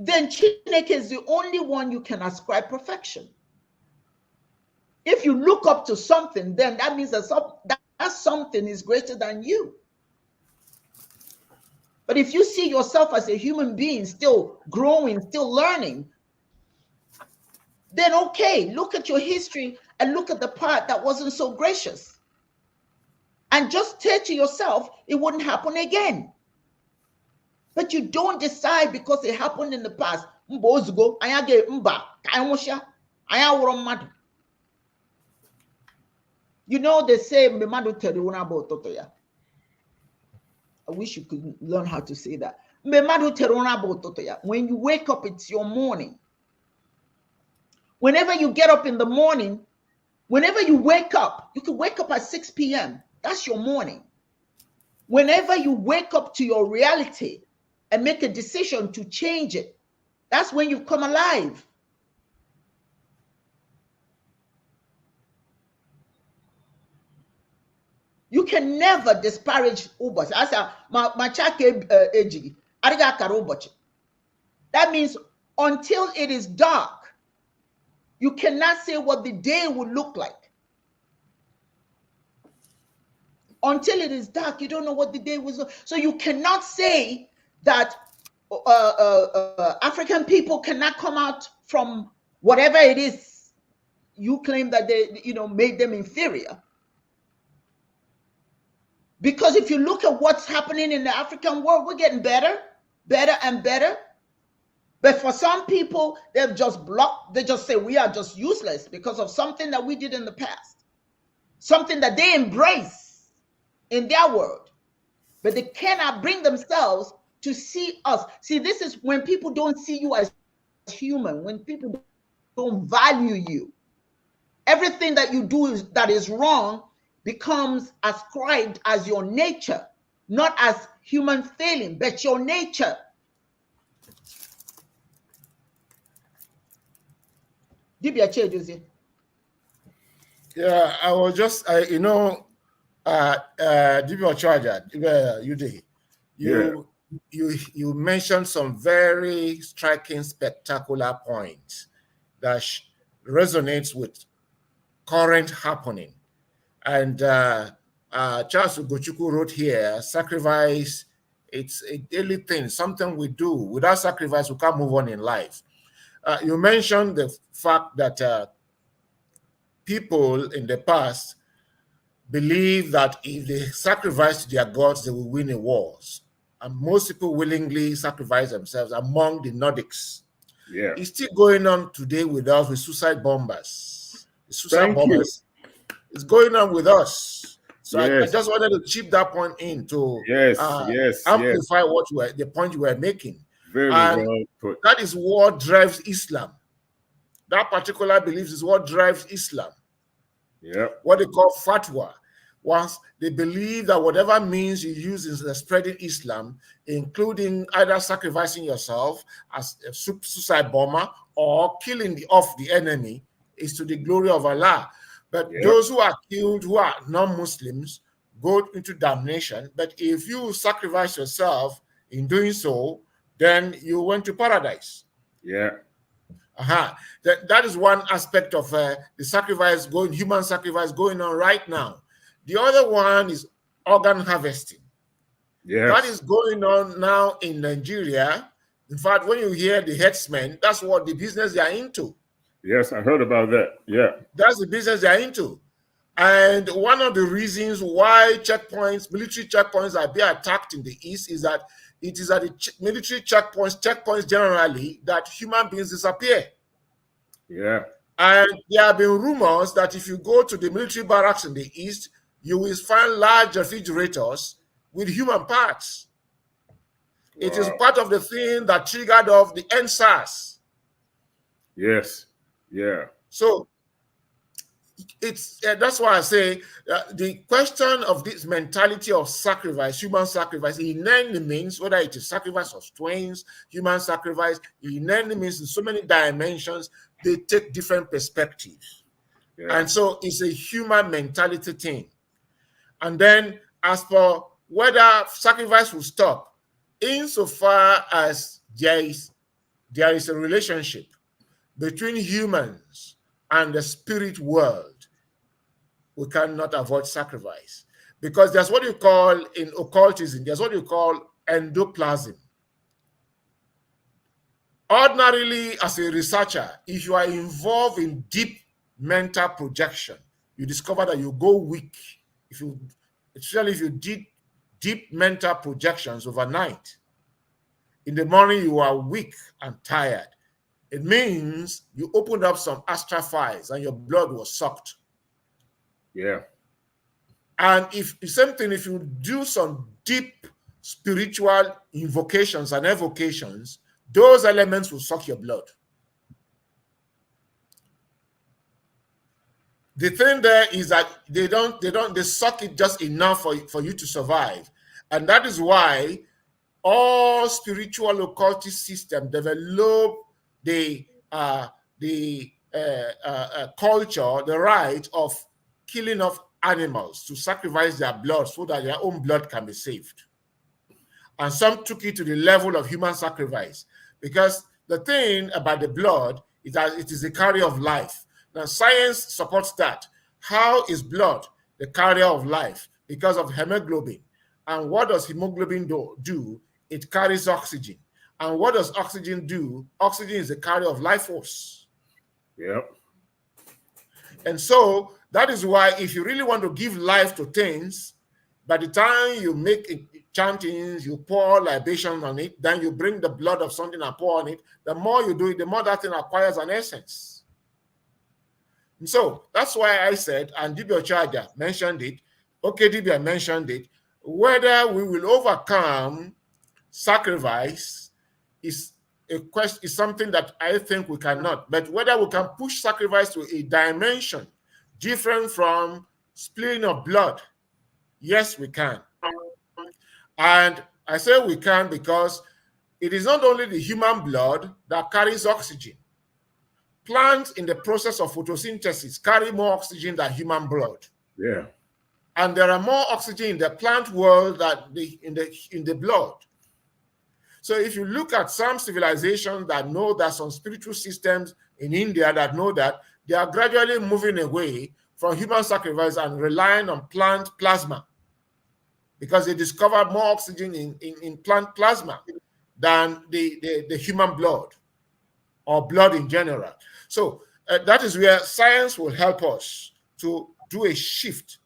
then Chineke is the only one you can ascribe perfection. If you look up to something, then that means that something is greater than you. But if you see yourself as a human being, still growing, still learning, then okay, look at your history and look at the part that wasn't so gracious. And just say to yourself, it wouldn't happen again. But you don't decide because it happened in the past. You know, they say, I wish you could learn how to say that. When you wake up, it's your morning. Whenever you get up in the morning, whenever you wake up, you can wake up at 6 p.m. That's your morning. Whenever you wake up to your reality and make a decision to change it, that's when you come alive. You can never disparage Ubas. That means until it is dark, you cannot say what the day will look like. Until it is dark, you don't know what the day was. So you cannot say that African people cannot come out from whatever it is you claim that they, made them inferior. Because if you look at what's happening in the African world, we're getting better, better and better. But for some people, they've just blocked. They just say we are just useless because of something that we did in the past. Something that they embrace in their world. But they cannot bring themselves to see us. See, this is when people don't see you as human, when people don't value you. Everything that you do that is wrong becomes ascribed as your nature, not as human failing, but your nature. Dibias. Yeah, I was just, Dibias Charger, you mentioned some very striking, spectacular points that resonates with current happening. And Charles Ugochukwu wrote here, sacrifice, it's a daily thing, something we do. Without sacrifice, we can't move on in life. You mentioned the fact that people in the past believe that if they sacrifice to their gods, they will win in wars. And most people willingly sacrifice themselves among the Nordics. Yeah. It's still going on today with us with suicide bombers. The suicide bombers. It's going on with us. So yes. I just wanted to chip that point in to amplify the point you were making. Very well put. That is what drives Islam. That particular belief is what drives Islam. Yeah. What they call fatwa. Once they believe that whatever means you use in spreading Islam, including either sacrificing yourself as a suicide bomber or killing off the enemy, is to the glory of Allah. But those who are killed, who are non-Muslims, go into damnation. But if you sacrifice yourself in doing so, then you went to paradise. Yeah. That is one aspect of the sacrifice human sacrifice going on right now. The other one is organ harvesting. Yes. That is going on now in Nigeria. In fact, when you hear the headsmen, that's what the business they are into. Yes, I heard about that. Yeah. That's the business they are into. And one of the reasons why military checkpoints are being attacked in the East is that it is at the military checkpoints generally, that human beings disappear. Yeah. And there have been rumors that if you go to the military barracks in the East, you will find large refrigerators with human parts. It is Wow. part of the thing that triggered off the NSAS. Yes. Yeah. So it's that's why I say the question of this mentality of sacrifice, human sacrifice, it inherently means whether it is sacrifice of twins, human sacrifice, it inherently means in so many dimensions, they take different perspectives. Yeah. And so it's a human mentality thing. And then as for whether sacrifice will stop, insofar as there is a relationship between humans and the spirit world, we cannot avoid sacrifice. Because there's what you call in occultism, there's what you call endoplasm. Ordinarily, as a researcher, if you are involved in deep mental projection, you discover that you go weak. Especially if you did deep mental projections overnight, in the morning you are weak and tired. It means you opened up some astral files and your blood was sucked. Yeah. And if the same thing, if you do some deep spiritual invocations and evocations, those elements will suck your blood. The thing there is that they suck it just enough for you to survive. And that is why all spiritual occultist systems develop the culture, the right of killing of animals to sacrifice their blood so that their own blood can be saved. And some took it to the level of human sacrifice, because the thing about the blood is that it is the carrier of life. Now, science supports that. How is blood the carrier of life? Because of hemoglobin. And what does hemoglobin do? It carries oxygen. And what does oxygen do? Oxygen is the carrier of life force. Yep. And so that is why if you really want to give life to things, by the time you make chantings, you pour libation on it, then you bring the blood of something and pour on it, the more you do it, the more that thing acquires an essence. And so that's why I said, and Dibias Charger mentioned it, okay, Dibias mentioned it, whether we will overcome sacrifice is a question, is something that I think we cannot. But whether we can push sacrifice to a dimension different from spilling of blood, yes, we can. And I say we can because it is not only the human blood that carries oxygen. Plants in the process of photosynthesis carry more oxygen than human blood. Yeah. And there are more oxygen in the plant world than in the blood. So if you look at some civilizations that know that, some spiritual systems in India that know that, they are gradually moving away from human sacrifice and relying on plant plasma, because they discovered more oxygen in plant plasma than the human blood or blood in general. So that is where science will help us to do a shift.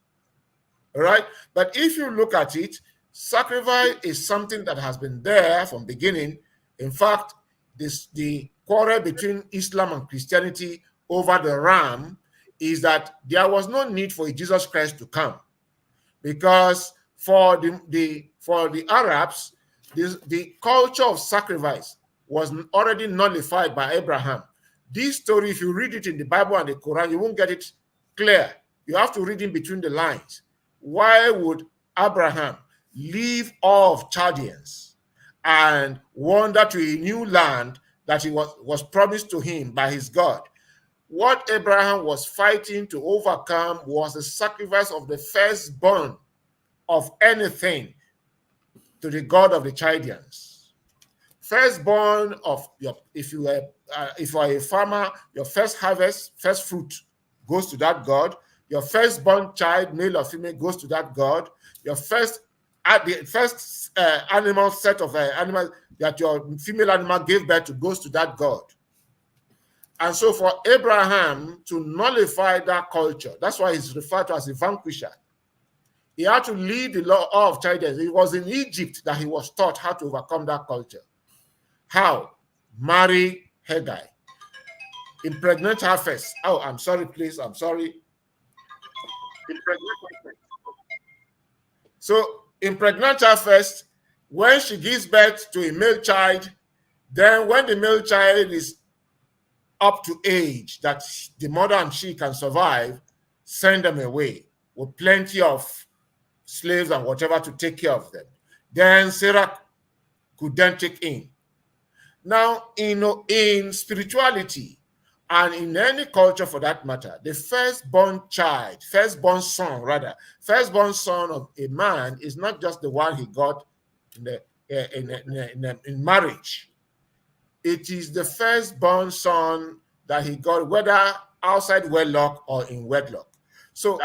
All right. But if you look at it, sacrifice is something that has been there from beginning. In fact, the quarrel between Islam and Christianity over the ram is that there was no need for Jesus Christ to come, because for the Arabs, the culture of sacrifice was already nullified by Abraham. This story, if you read it in the Bible and the Quran, you won't get it clear. You have to read in between the lines. Why would Abraham leave all of Chaldeans and wander to a new land that he was promised to him by his God? What Abraham was fighting to overcome was the sacrifice of the firstborn of anything to the God of the Chaldeans. Firstborn of your, if you are a farmer, your first harvest, first fruit goes to that God. Your firstborn child, male or female, goes to that God. Your first animal set of animals that your female animal gave birth to goes to that God. And so for Abraham to nullify that culture, that's why he's referred to as a vanquisher. He had to lead the law of Chaldeans. It was in Egypt that he was taught how to overcome that culture. How? Marry Haggai. impregnate her first. Oh, I'm sorry, please. I'm sorry. So impregnate her first. When she gives birth to a male child, then when the male child is up to age that the mother and she can survive, send them away with plenty of slaves and whatever to take care of them. Then Sarah could then take in. Now, in spirituality and in any culture for that matter, the firstborn son of a man is not just the one he got in marriage. It is the firstborn son that he got, whether outside wedlock or in wedlock. So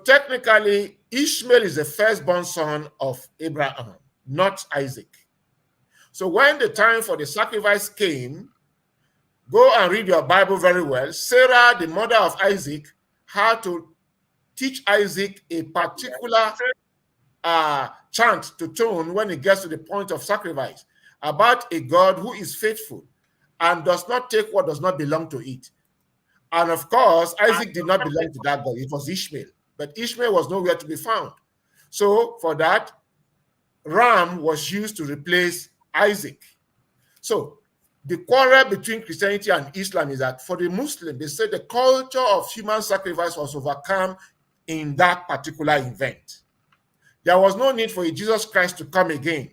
technically, Ishmael is the firstborn son of Abraham, not Isaac. So when the time for the sacrifice came, go and read your Bible very well. Sarah, the mother of Isaac, had to teach Isaac a particular chant to tune when it gets to the point of sacrifice about a God who is faithful and does not take what does not belong to it. And of course, Isaac did not belong to that God. It was Ishmael. But Ishmael was nowhere to be found. So for that, ram was used to replace Isaac. So the quarrel between Christianity and Islam is that for the Muslim, they say the culture of human sacrifice was overcome in that particular event. There was no need for a Jesus Christ to come again.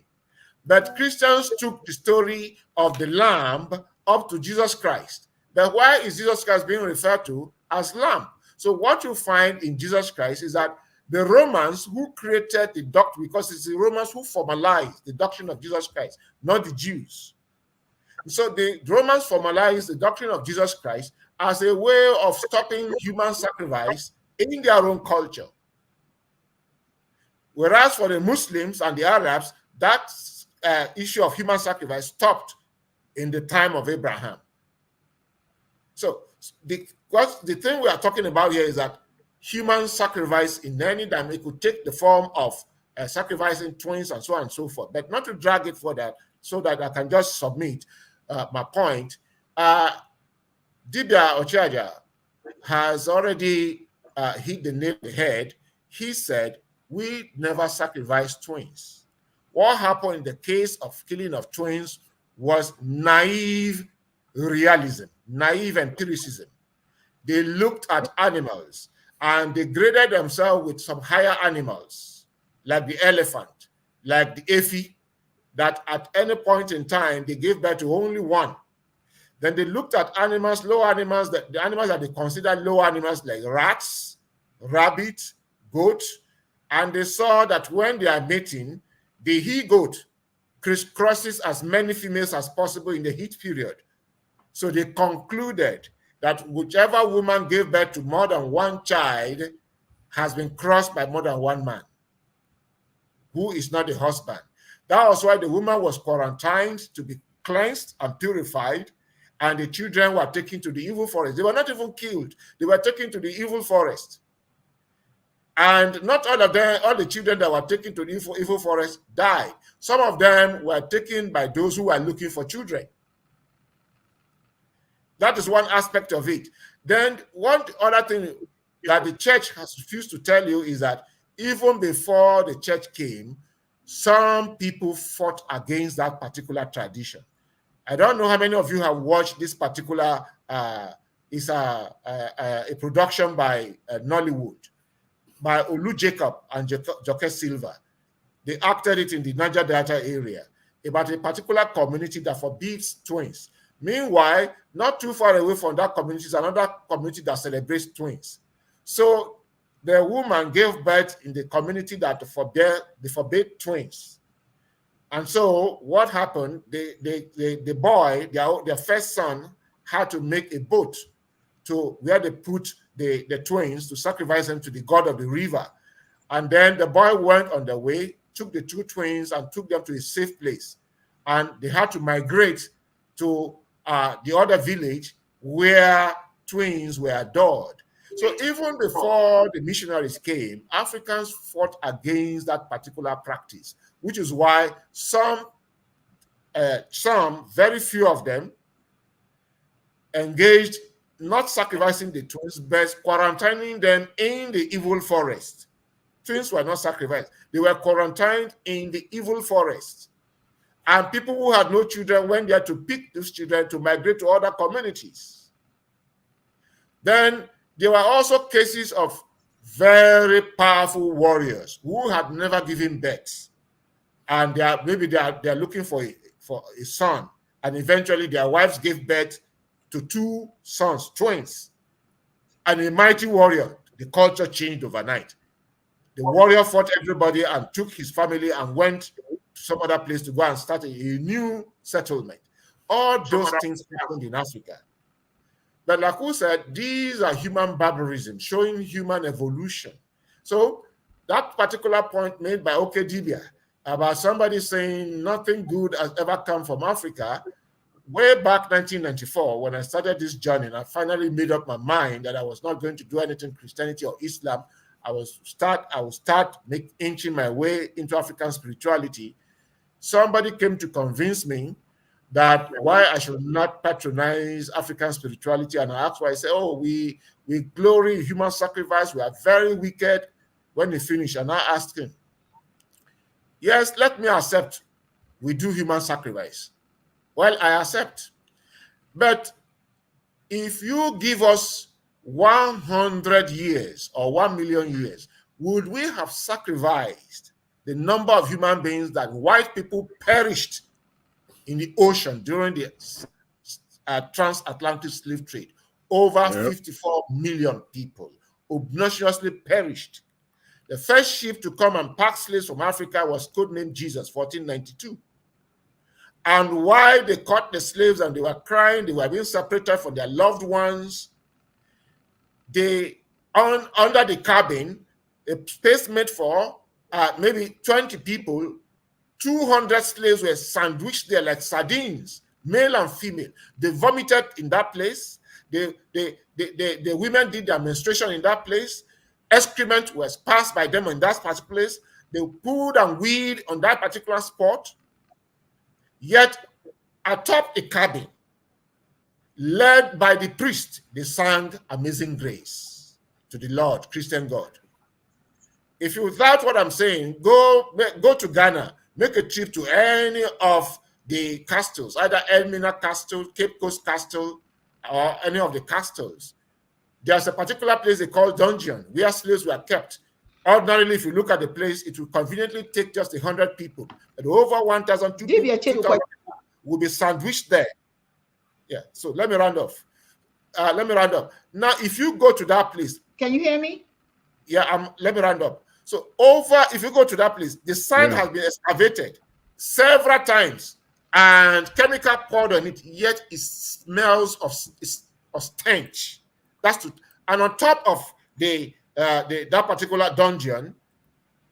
But Christians took the story of the lamb up to Jesus Christ. But why is Jesus Christ being referred to as lamb? So what you find in Jesus Christ is that the Romans who created the doctrine, because it's the Romans who formalized the doctrine of Jesus Christ, not the Jews. So the Romans formalized the doctrine of Jesus Christ as a way of stopping human sacrifice in their own culture. Whereas for the Muslims and the Arabs, that issue of human sacrifice stopped in the time of Abraham. So the thing we are talking about here is that human sacrifice in any dimension could take the form of sacrificing twins and so on and so forth, but not to drag it further so that I can just submit my point. Dibia Ochaja has already hit the nail on the head. He said, we never sacrificed twins. What happened in the case of killing of twins was naive realism, naive empiricism. They looked at animals and they graded themselves with some higher animals, like the elephant, like the efi, that at any point in time, they gave birth to only one. Then they looked at animals, low animals, the animals that they considered low animals like rats, rabbit, goat, and they saw that when they are mating, the he-goat crisscrosses as many females as possible in the heat period. So they concluded that whichever woman gave birth to more than one child has been crossed by more than one man who is not the husband. That was why the woman was quarantined to be cleansed and purified, and the children were taken to the evil forest. They were not even killed. They were taken to the evil forest. And not all of them, all the children that were taken to the evil forest died. Some of them were taken by those who were looking for children. That is one aspect of it. Then one other thing that the church has refused to tell you is that even before the church came, some people fought against that particular tradition. I don't know how many of you have watched this particular, it's a production by Nollywood, by Olu Jacob and Joke Silva. They acted it in the Niger Delta area about a particular community that forbids twins. Meanwhile, not too far away from that community is another community that celebrates twins. So the woman gave birth in the community that forbade twins. And so what happened, the boy, their first son, had to make a boat to where they put the twins to sacrifice them to the god of the river. And then the boy went on the way, took the two twins and took them to a safe place. And they had to migrate to the other village where twins were adored. So even before the missionaries came, Africans fought against that particular practice, which is why some, very few of them, engaged not sacrificing the twins, but quarantining them in the evil forest. Twins were not sacrificed. They were quarantined in the evil forest. And people who had no children went there to pick those children to migrate to other communities. Then there were also cases of very powerful warriors who had never given birth. And maybe they're looking for a son. And eventually their wives gave birth to 2 sons, twins. And a mighty warrior, the culture changed overnight. The warrior fought everybody and took his family and went to some other place to go and start a new settlement. All those things happened in Africa. But like who said, these are human barbarism, showing human evolution. So that particular point made by Dibias about somebody saying nothing good has ever come from Africa, way back 1994, when I started this journey, and I finally made up my mind that I was not going to do anything Christianity or Islam. I will start inching my way into African spirituality. Somebody came to convince me that why I should not patronize African spirituality, and I asked why. I said, "Oh, we glory in human sacrifice. We are very wicked." When he finished, and I asked him, "Yes, let me accept. We do human sacrifice. Well, I accept, but if you give us 100 years or 1 million years, would we have sacrificed the number of human beings that white people perished in the ocean during the transatlantic slave trade? Over 54 million people obnoxiously perished. The first ship to come and pack slaves from Africa was codenamed Jesus, 1492. And while they caught the slaves and they were crying, they were being separated from their loved ones, under the cabin, a space made for maybe 20 people, 200 slaves were sandwiched there like sardines, male and female. They vomited in that place. The women did their menstruation in that place. Excrement was passed by them in that particular place. They pulled and weed on that particular spot. Yet, atop the cabin, led by the priest, they sang Amazing Grace to the Lord, Christian God. If you doubt what I'm saying, go to Ghana, make a trip to any of the castles, either Elmina Castle, Cape Coast Castle, or any of the castles. There's a particular place they call dungeon, where slaves were kept. Ordinarily, if you look at the place, it will conveniently take just 100 people. But over 1,000 people will be sandwiched there. Yeah, so let me round off. Now, if you go to that place. Can you hear me? Yeah, let me round up. So if you go to that place, the site has been excavated several times and chemical poured on it, yet it smells of stench. And on top of that particular dungeon,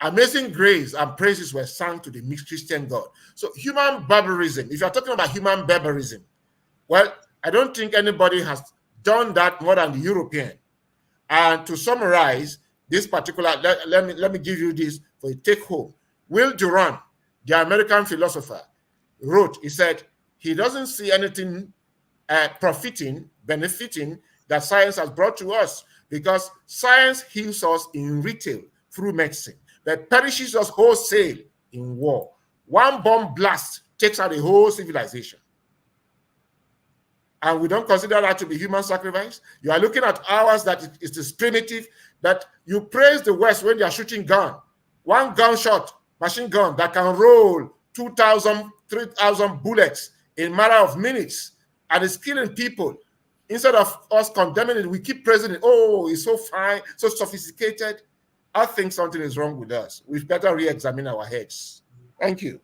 Amazing Grace and praises were sung to the mixed Christian God. So human barbarism, if you're talking about human barbarism, well, I don't think anybody has done that more than the European. And to summarize this particular, let me give you this for a take home. Will Durant, the American philosopher, wrote, he said, he doesn't see anything benefiting that science has brought to us, because science heals us in retail through medicine, but perishes us wholesale in war. One bomb blast takes out a whole civilization. And we don't consider that to be human sacrifice. You are looking at ours that it is primitive, that you praise the West when they are shooting gun. One gunshot machine gun that can roll 2,000, 3,000 bullets in a matter of minutes and is killing people. Instead of us condemning it, we keep praising it. Oh, it's so fine, so sophisticated. I think something is wrong with us. We better re-examine our heads. Thank you.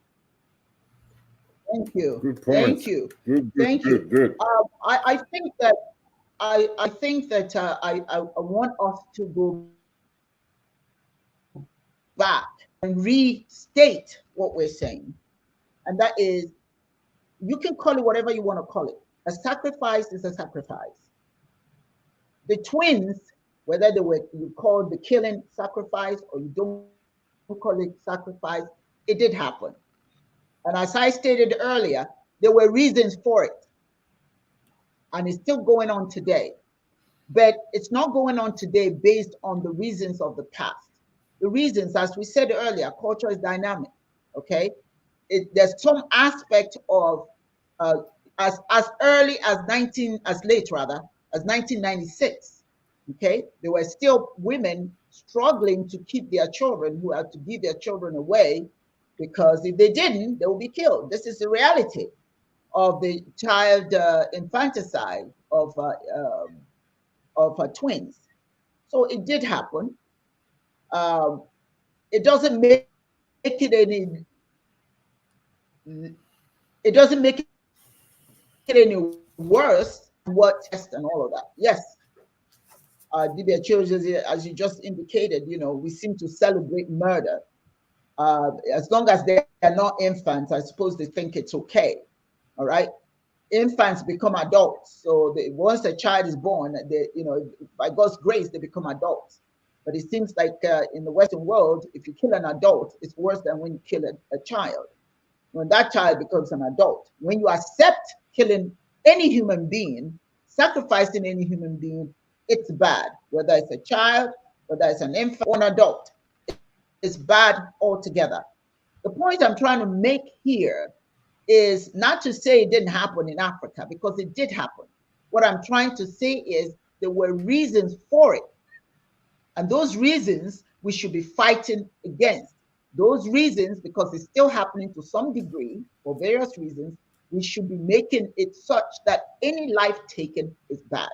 Thank you. Good point. Thank you. Good. I think that I want us to go back and restate what we're saying, and that is, you can call it whatever you want to call it. A sacrifice is a sacrifice. The twins, whether you call the killing sacrifice or you don't call it sacrifice, it did happen. And as I stated earlier, there were reasons for it. and it's still going on today. But it's not going on today based on the reasons of the past. The reasons, as we said earlier, culture is dynamic. Okay, there's some aspect of as early as 1996. Okay, there were still women struggling to keep their children, who had to give their children away, because if they didn't, they would be killed. This is the reality of the child infanticide of twins. So it did happen. Um, it doesn't make it any. It doesn't make it any worse. What test and all of that? Yes, Dibias children, as you just indicated, we seem to celebrate murder. As long as they are not infants, I suppose they think it's okay. All right. Infants become adults. So once a child is born, by God's grace, they become adults. But it seems like in the Western world, if you kill an adult, it's worse than when you kill a child. When that child becomes an adult, when you accept killing any human being, sacrificing any human being, it's bad. Whether it's a child, whether it's an infant or an adult, it's bad altogether. The point I'm trying to make here is not to say it didn't happen in Africa, because it did happen. What I'm trying to say is there were reasons for it. And those reasons we should be fighting against. Those reasons, because it's still happening to some degree for various reasons, we should be making it such that any life taken is bad,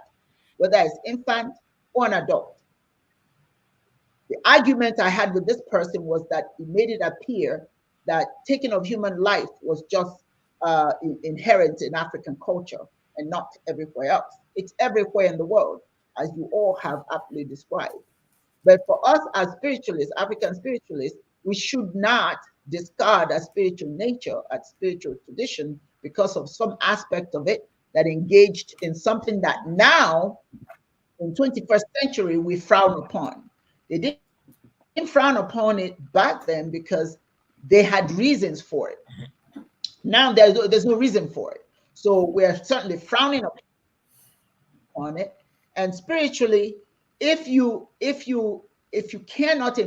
whether it's infant or an adult. The argument I had with this person was that he made it appear that taking of human life was just inherent in African culture and not everywhere else. It's everywhere in the world, as you all have aptly described. But for us as spiritualists, African spiritualists, we should not discard a spiritual nature, a spiritual tradition, because of some aspect of it that engaged in something that now, in 21st century, we frown upon. They didn't frown upon it back then because they had reasons for it. Now there's no reason for it. So we're certainly frowning upon it. And spiritually, if you cannot,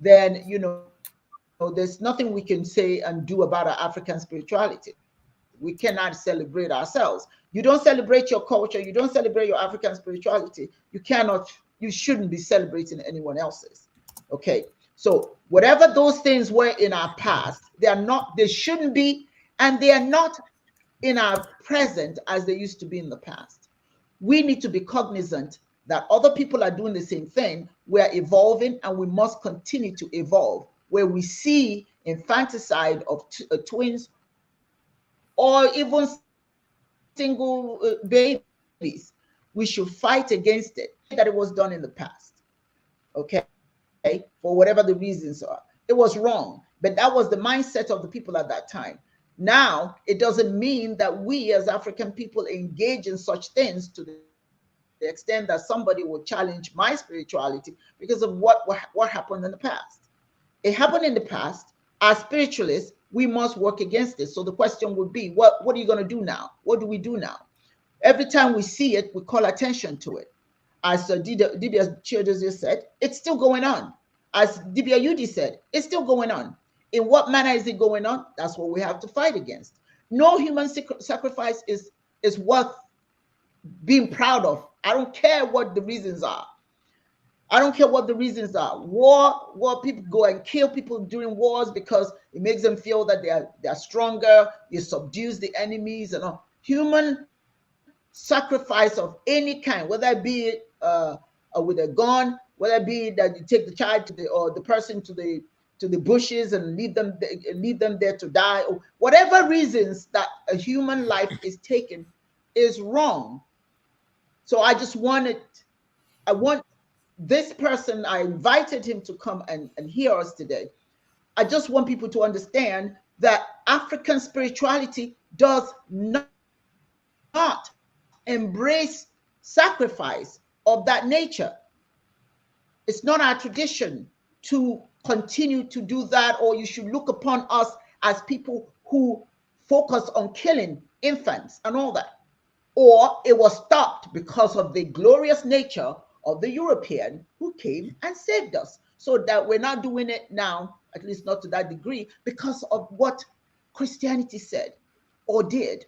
then there's nothing we can say and do about our African spirituality. We cannot celebrate ourselves. You don't celebrate your culture, you don't celebrate your African spirituality, you shouldn't be celebrating anyone else's. Okay. So whatever those things were in our past, they shouldn't be, and they are not in our present as they used to be in the past. We need to be cognizant that other people are doing the same thing. We're evolving, and we must continue to evolve. Where we see infanticide of twins or even single babies, we should fight against it. That it was done in the past, okay, for whatever the reasons are. It was wrong, but that was the mindset of the people at that time. Now, it doesn't mean that we as African people engage in such things to the extent that somebody will challenge my spirituality because of what happened in the past. It happened in the past. As spiritualists, we must work against it. So the question would be, what are you going to do now? What do we do now? Every time we see it, we call attention to it. As Dibias Childers said, it's still going on. As Dibias Yudi said, it's still going on. In what manner is it going on? That's what we have to fight against. No human sacrifice is worth being proud of. I don't care what the reasons are. I don't care what the reasons are. War people go and kill people during wars because it makes them feel that they are stronger. You subdues the enemies and all. Human sacrifice of any kind, whether it be with a gun, whether it be that you take the child or the person to the bushes and leave them there to die, or whatever reasons that a human life is taken is wrong. So I want this person, I invited him to come and hear us today. I just want people to understand that African spirituality does not embrace sacrifice of that nature. It's not our tradition to continue to do that, or you should look upon us as people who focus on killing infants and all that. or it was stopped because of the glorious nature of the European who came and saved us. So that we're not doing it now, at least not to that degree, because of what Christianity said or did.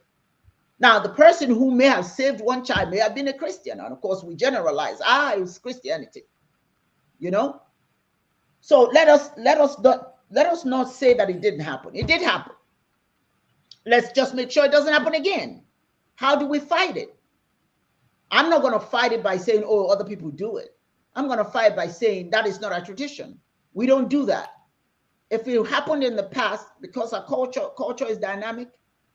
Now, the person who may have saved one child may have been a Christian. And of course, we generalize, it was Christianity, you know? So let us not say that it didn't happen. It did happen. Let's just make sure it doesn't happen again. How do we fight it? I'm not going to fight it by saying, oh, other people do it. I'm going to fight by saying that is not our tradition. We don't do that. If it happened in the past, because our culture is dynamic,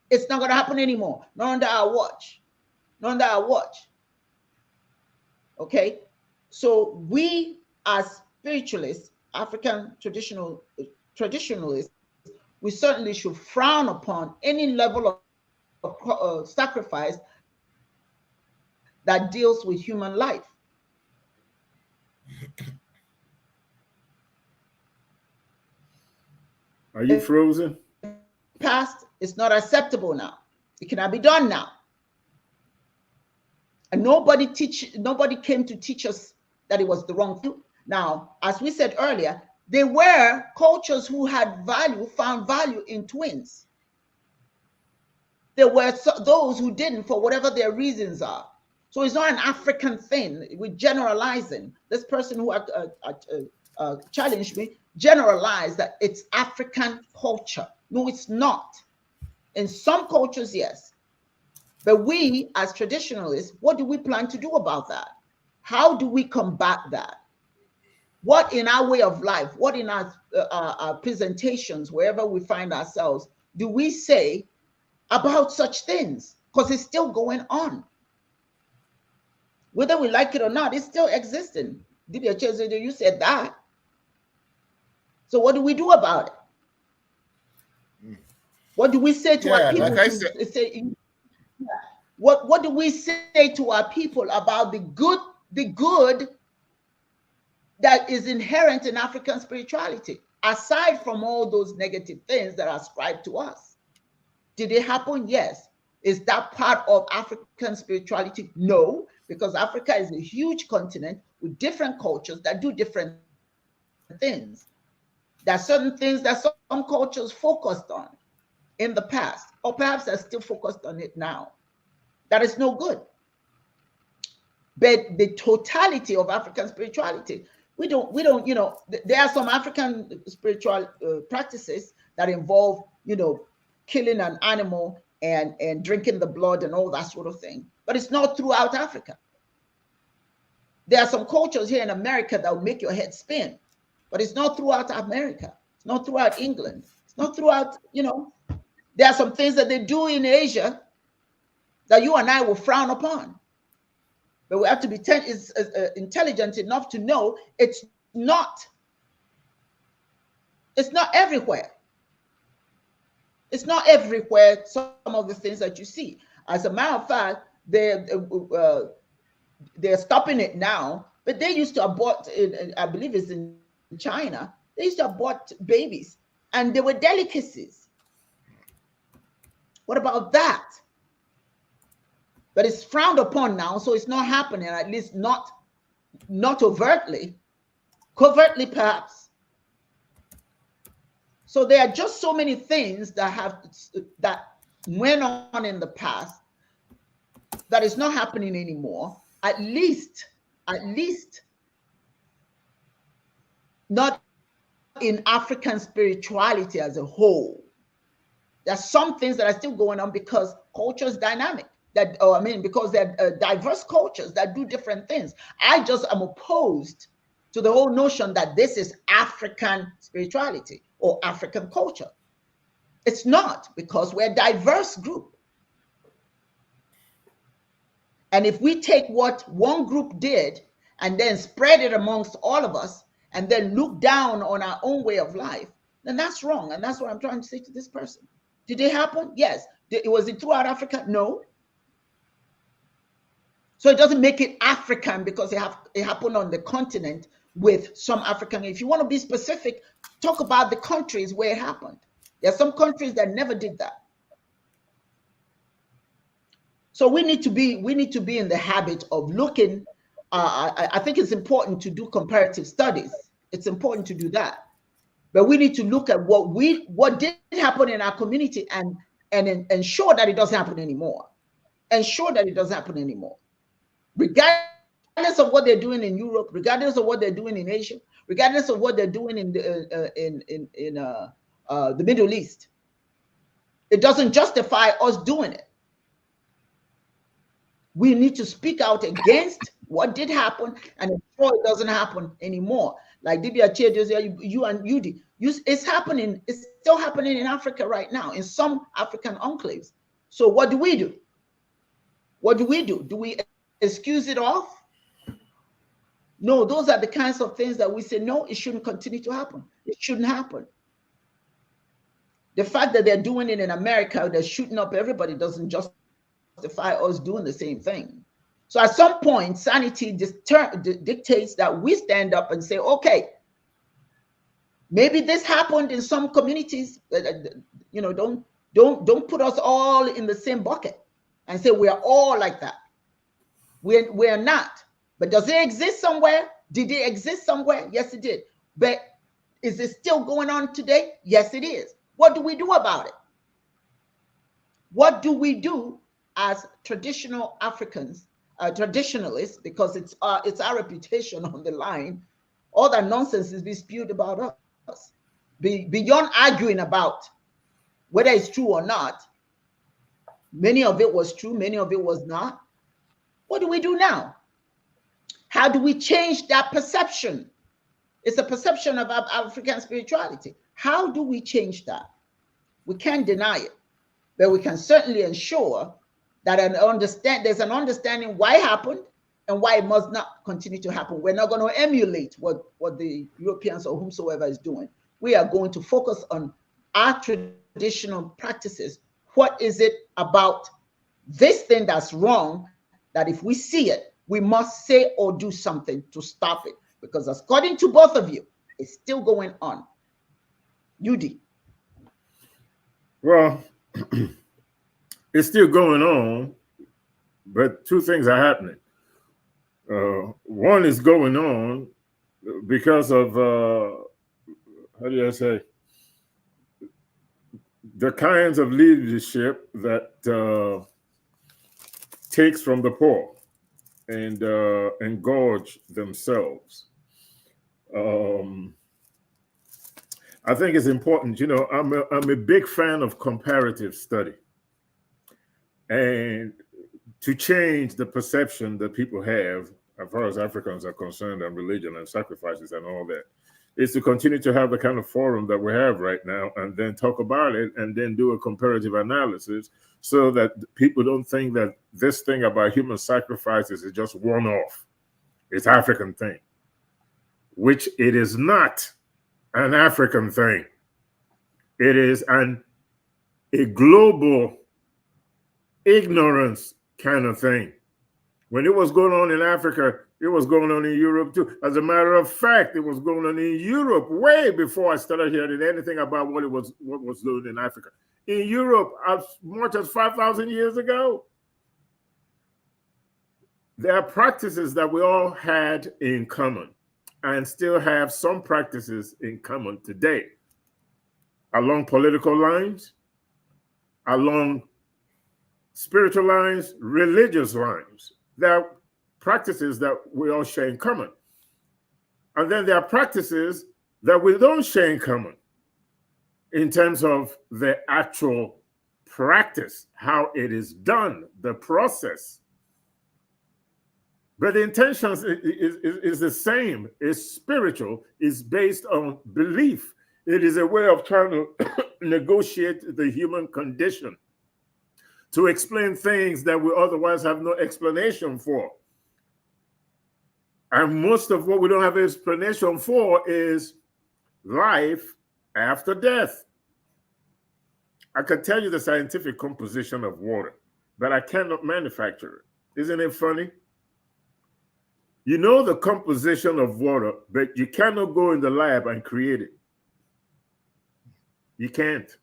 it's not going to happen anymore. Not under our watch. Not under our watch. Okay? So we as spiritualists, African traditionalists, we certainly should frown upon any level of sacrifice that deals with human life. Are you frozen? Past, it's not acceptable now. It cannot be done now. And nobody came to teach us that it was the wrong thing. Now, as we said earlier, there were cultures who had found value in twins. There were those who didn't, for whatever their reasons are. So it's not an African thing. We're generalizing. This person who challenged me generalized that it's African culture. No, it's not. In some cultures, yes. But we, as traditionalists, what do we plan to do about that? How do we combat that? What in our way of life, what in our presentations, wherever we find ourselves, do we say about such things? Because it's still going on. Whether we like it or not, it's still existing. Dibias, you said that. So what do we do about it? What do we say to our people? Like I said, what do we say to our people about the good that is inherent in African spirituality, aside from all those negative things that are ascribed to us? Did it happen? Yes. Is that part of African spirituality? No, because Africa is a huge continent with different cultures that do different things. There are certain things that some cultures focused on in the past, or perhaps are still focused on it now. That is no good. But the totality of African spirituality, we don't, there are some African spiritual practices that involve, killing an animal and drinking the blood and all that sort of thing. But it's not throughout Africa. There are some cultures here in America that will make your head spin, but it's not throughout America. It's not throughout England. It's not throughout, there are some things that they do in Asia that you and I will frown upon. But we have to be intelligent enough to know it's not everywhere. It's not everywhere, some of the things that you see. As a matter of fact, they're stopping it now, but they used to abort, I believe it's in China, they used to abort babies, and they were delicacies. What about that? But it's frowned upon now, so it's not happening, at least not overtly, covertly perhaps. So there are just so many things that went on in the past that is not happening anymore, at least not in African spirituality as a whole. There are some things that are still going on because culture is dynamic. Because they're diverse cultures that do different things. I just am opposed to the whole notion that this is African spirituality or African culture. It's not, because we're a diverse group. And if we take what one group did and then spread it amongst all of us and then look down on our own way of life, then that's wrong. And that's what I'm trying to say to this person. Did it happen? Yes. Was it throughout Africa? No. So it doesn't make it African because it happened on the continent with some African. If you want to be specific, talk about the countries where it happened. There are some countries that never did that. So we need to be in the habit of looking. I think it's important to do comparative studies. It's important to do that, but we need to look at what did happen in our community and ensure that it doesn't happen anymore. Ensure that it doesn't happen anymore, regardless of what they're doing in Europe, regardless of what they're doing in Asia, regardless of what they're doing in the Middle East. It doesn't justify us doing it. We need to speak out against what did happen and ensure it doesn't happen anymore. Like Dibias, you and Yudi, it's happening. It's still happening in Africa right now, in some African enclaves. So what do we do? What do we do? Do we excuse it off? No, those are the kinds of things that we say, no, it shouldn't continue to happen. It shouldn't happen. The fact that they're doing it in America, they're shooting up everybody, doesn't justify us doing the same thing. So at some point, sanity dictates that we stand up and say, okay, maybe this happened in some communities. Don't put us all in the same bucket and say we are all like that. We're not. But does it exist somewhere? Did it exist somewhere? Yes, it did. But is it still going on today? Yes, it is. What do we do about it? What do we do as traditional Africans, traditionalists, because it's our reputation on the line? All that nonsense is being spewed about us. Beyond arguing about whether it's true or not, many of it was true, many of it was not. What do we do now? How do we change that perception? It's a perception of African spirituality. How do we change that? We can't deny it, but we can certainly ensure that there's an understanding why it happened and why it must not continue to happen. We're not going to emulate what the Europeans or whomsoever is doing. We are going to focus on our traditional practices. What is it about this thing that's wrong that if we see it, we must say or do something to stop it? Because according to both of you, it's still going on. Yudi. Well, it's still going on, but two things are happening. One is going on because of, how do I say, the kinds of leadership that takes from the poor and engorge themselves. I think it's important. I'm a big fan of comparative study, and to change the perception that people have as far as Africans are concerned and religion and sacrifices and all that is to continue to have the kind of forum that we have right now, and then talk about it and then do a comparative analysis so that people don't think that this thing about human sacrifices is just one-off. It's African thing, which it is not an African thing. It is a global ignorance kind of thing. When it was going on in Africa, it was going on in Europe too. As a matter of fact, it was going on in Europe way before I started hearing anything about what was doing in Africa. In Europe, as much as 5,000 years ago. There are practices that we all had in common and still have some practices in common today, along political lines, along spiritual lines, religious lines. There are practices that we all share in common. And then there are practices that we don't share in common in terms of the actual practice, how it is done, the process. But the intentions is the same. It's spiritual. It's based on belief. It is a way of trying to negotiate the human condition, to explain things that we otherwise have no explanation for. And most of what we don't have explanation for is life after death. I can tell you the scientific composition of water, but I cannot manufacture it. Isn't it funny? You know the composition of water, but you cannot go in the lab and create it. You can't.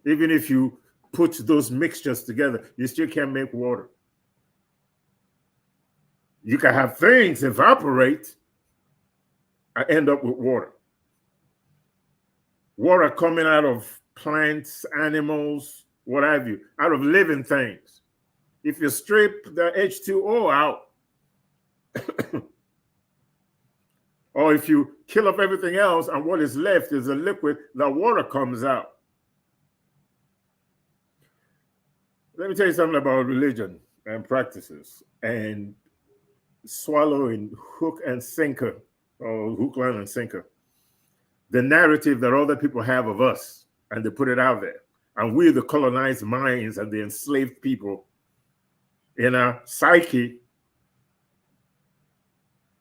Even if you puts those mixtures together, you still can't make water. You can have things evaporate and end up with water. Water coming out of plants, animals, what have you, out of living things. If you strip the H2O out, or if you kill up everything else and what is left is a liquid, the water comes out. Let me tell you something about religion and practices and swallowing hook and sinker, or hook, line, and sinker. The narrative that other people have of us, and they put it out there. And we're the colonized minds and the enslaved people in our psyche.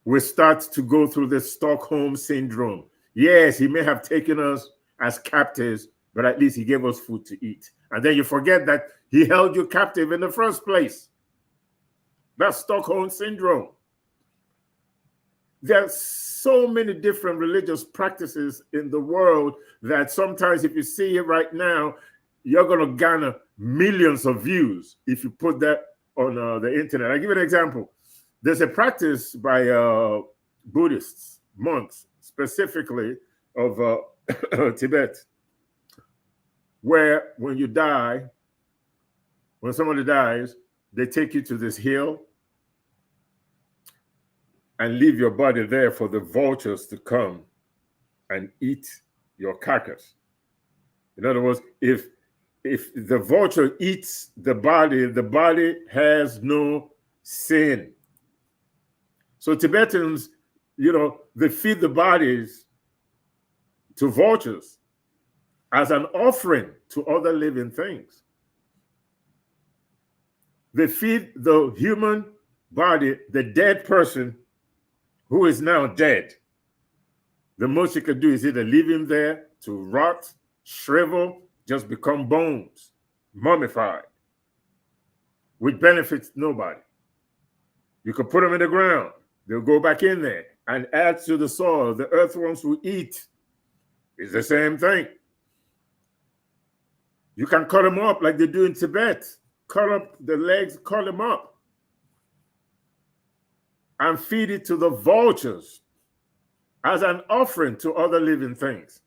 We start to go through this Stockholm syndrome. Yes, he may have taken us as captives, but at least he gave us food to eat. And then you forget that he held you captive in the first place. That's Stockholm syndrome. There's so many different religious practices in the world that sometimes if you see it right now, you're going to garner millions of views if you put that on the internet. I'll give you an example. There's a practice by Buddhists, monks, specifically of Tibet, where when you die, when somebody dies, they take you to this hill and leave your body there for the vultures to come and eat your carcass. In other words, if the vulture eats the body has no sin. So Tibetans, they feed the bodies to vultures as an offering to other living things. They feed the human body, the dead person who is now dead. The most you could do is either leave him there to rot, shrivel, just become bones, mummified, which benefits nobody. You could put them in the ground. They'll go back in there and add to the soil. The earthworms will eat. It's the same thing. You can cut them up like they do in Tibet. Cut up the legs, cut them up, and feed it to the vultures as an offering to other living things.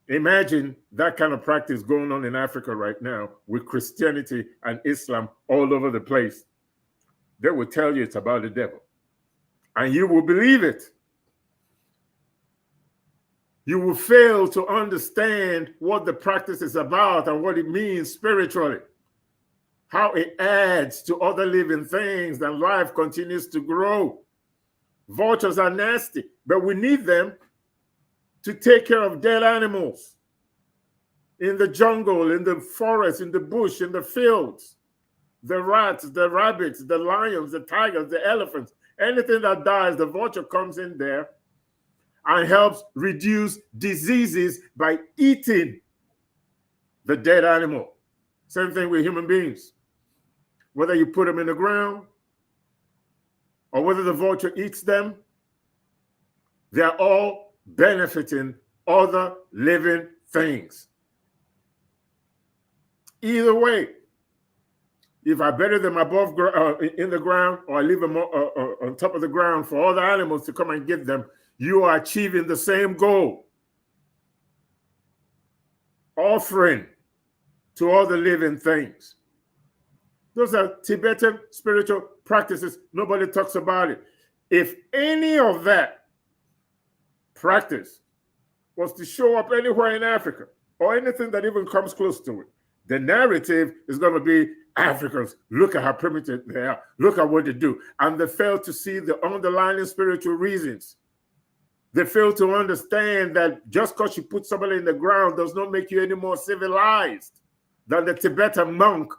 Imagine that kind of practice going on in Africa right now with Christianity and Islam all over the place. They will tell you it's about the devil, and you will believe it. You will fail to understand what the practice is about and what it means spiritually, how it adds to other living things, and life continues to grow. Vultures are nasty, but we need them to take care of dead animals in the jungle, in the forest, in the bush, in the fields. The rats, the rabbits, the lions, the tigers, the elephants, anything that dies, the vulture comes in there and helps reduce diseases by eating the dead animal. Same thing with human beings. Whether you put them in the ground or whether the vulture eats them, they're all benefiting other living things. Either way, if I bury them above in the ground, or I leave them on top of the ground for other animals to come and get them, you are achieving the same goal. Offering to other living things. Those are Tibetan spiritual practices. Nobody talks about it. If any of that practice was to show up anywhere in Africa, or anything that even comes close to it, the narrative is going to be Africans, look at how primitive they are. Look at what they do. And they fail to see the underlying spiritual reasons. They fail to understand that just because you put somebody in the ground does not make you any more civilized than the Tibetan monk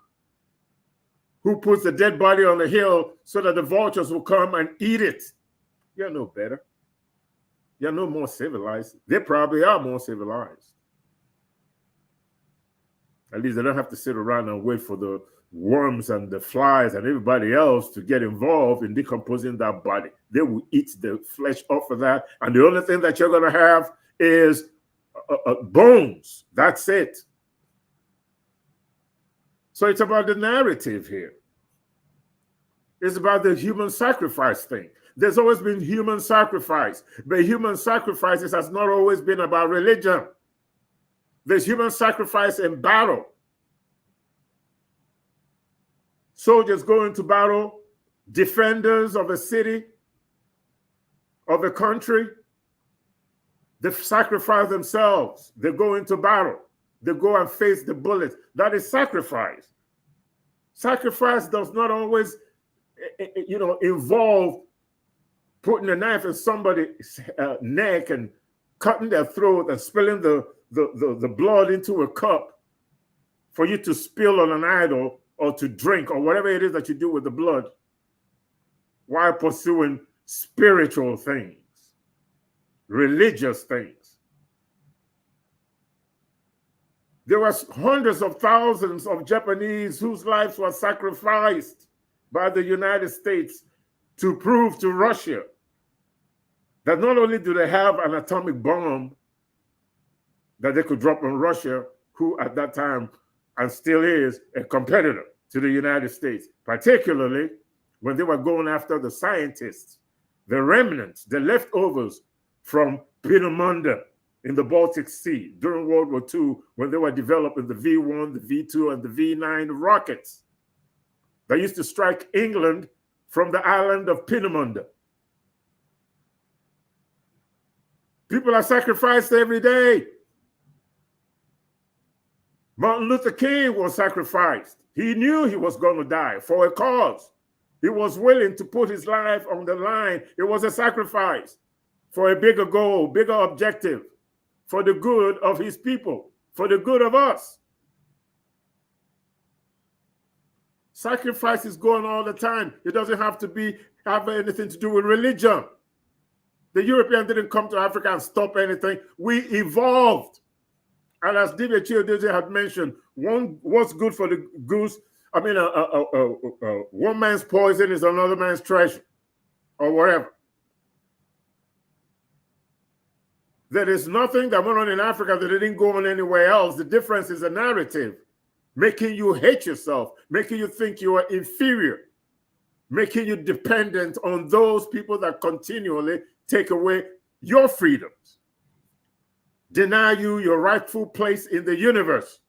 who puts the dead body on the hill so that the vultures will come and eat it. You're no better. You're no more civilized. They probably are more civilized. At least they don't have to sit around and wait for the worms and the flies and everybody else to get involved in decomposing that body. They will eat the flesh off of that. And the only thing that you're going to have is bones. That's it. So it's about the narrative here. It's about the human sacrifice thing. There's always been human sacrifice, but human sacrifices has not always been about religion. There's human sacrifice in battle. Soldiers go into battle, defenders of a city, of a country, they sacrifice themselves. They go into battle. They go and face the bullets. That is sacrifice. Sacrifice does not always, involve putting a knife in somebody's neck and cutting their throat and spilling the blood into a cup for you to spill on an idol or to drink or whatever it is that you do with the blood while pursuing spiritual things, religious things. There were hundreds of thousands of Japanese whose lives were sacrificed by the United States to prove to Russia that not only do they have an atomic bomb that they could drop on Russia, who at that time and still is a competitor to the United States, particularly when they were going after the scientists, the remnants, the leftovers from Peenemünde in the Baltic Sea during World War II, when they were developing the V1, the V2, and the V9 rockets that used to strike England from the island of Peenemünde. People are sacrificed every day. Martin Luther King was sacrificed. He knew he was going to die for a cause. He was willing to put his life on the line. It was a sacrifice for a bigger goal, bigger objective, for the good of his people, for the good of us. Sacrifice is going all the time. It doesn't have to have anything to do with religion. The Europeans didn't come to Africa and stop anything. We evolved. And as Dibias had mentioned, what's good for the goose, one man's poison is another man's treasure, or whatever. There is nothing that went on in Africa that didn't go on anywhere else. The difference is a narrative, making you hate yourself, making you think you are inferior, making you dependent on those people that continually take away your freedoms, deny you your rightful place in the universe.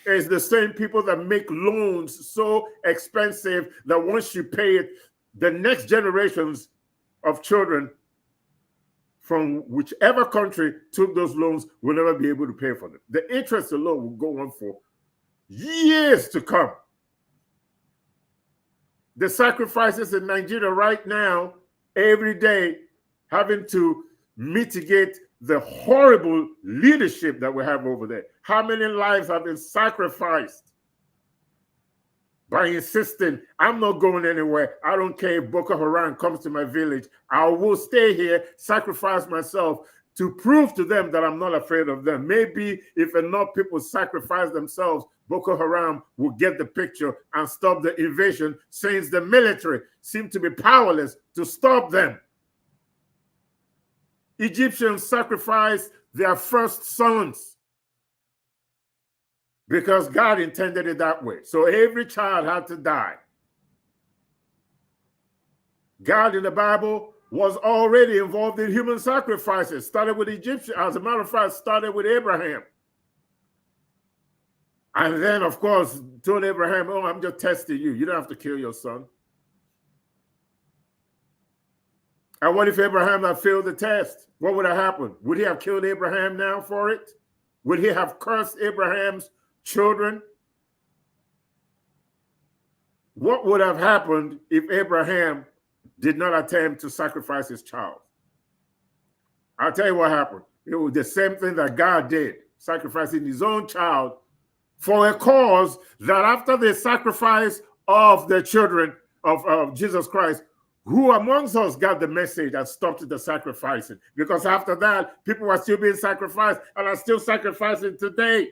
It's the same people that make loans so expensive that once you pay it, the next generations of children from whichever country took those loans will never be able to pay for them. The interest alone will go on for years to come. The sacrifices in Nigeria right now, every day, having to mitigate the horrible leadership that we have over there. How many lives have been sacrificed by insisting, I'm not going anywhere. I don't care if Boko Haram comes to my village. I will stay here, sacrifice myself to prove to them that I'm not afraid of them. Maybe if enough people sacrifice themselves, Boko Haram will get the picture and stop the invasion, since the military seem to be powerless to stop them. Egyptians sacrificed their first sons because God intended it that way. So every child had to die. God in the Bible was already involved in human sacrifices. Started with Egyptians. As a matter of fact, started with Abraham. And then, of course, told Abraham, oh, I'm just testing you. You don't have to kill your son. And what if Abraham had failed the test? What would have happened? Would he have killed Abraham now for it? Would he have cursed Abraham's children? What would have happened if Abraham did not attempt to sacrifice his child? I'll tell you what happened. It was the same thing that God did, sacrificing his own child for a cause that after the sacrifice of the children of Jesus Christ, who amongst us got the message and stopped the sacrificing? Because after that, people were still being sacrificed and are still sacrificing today.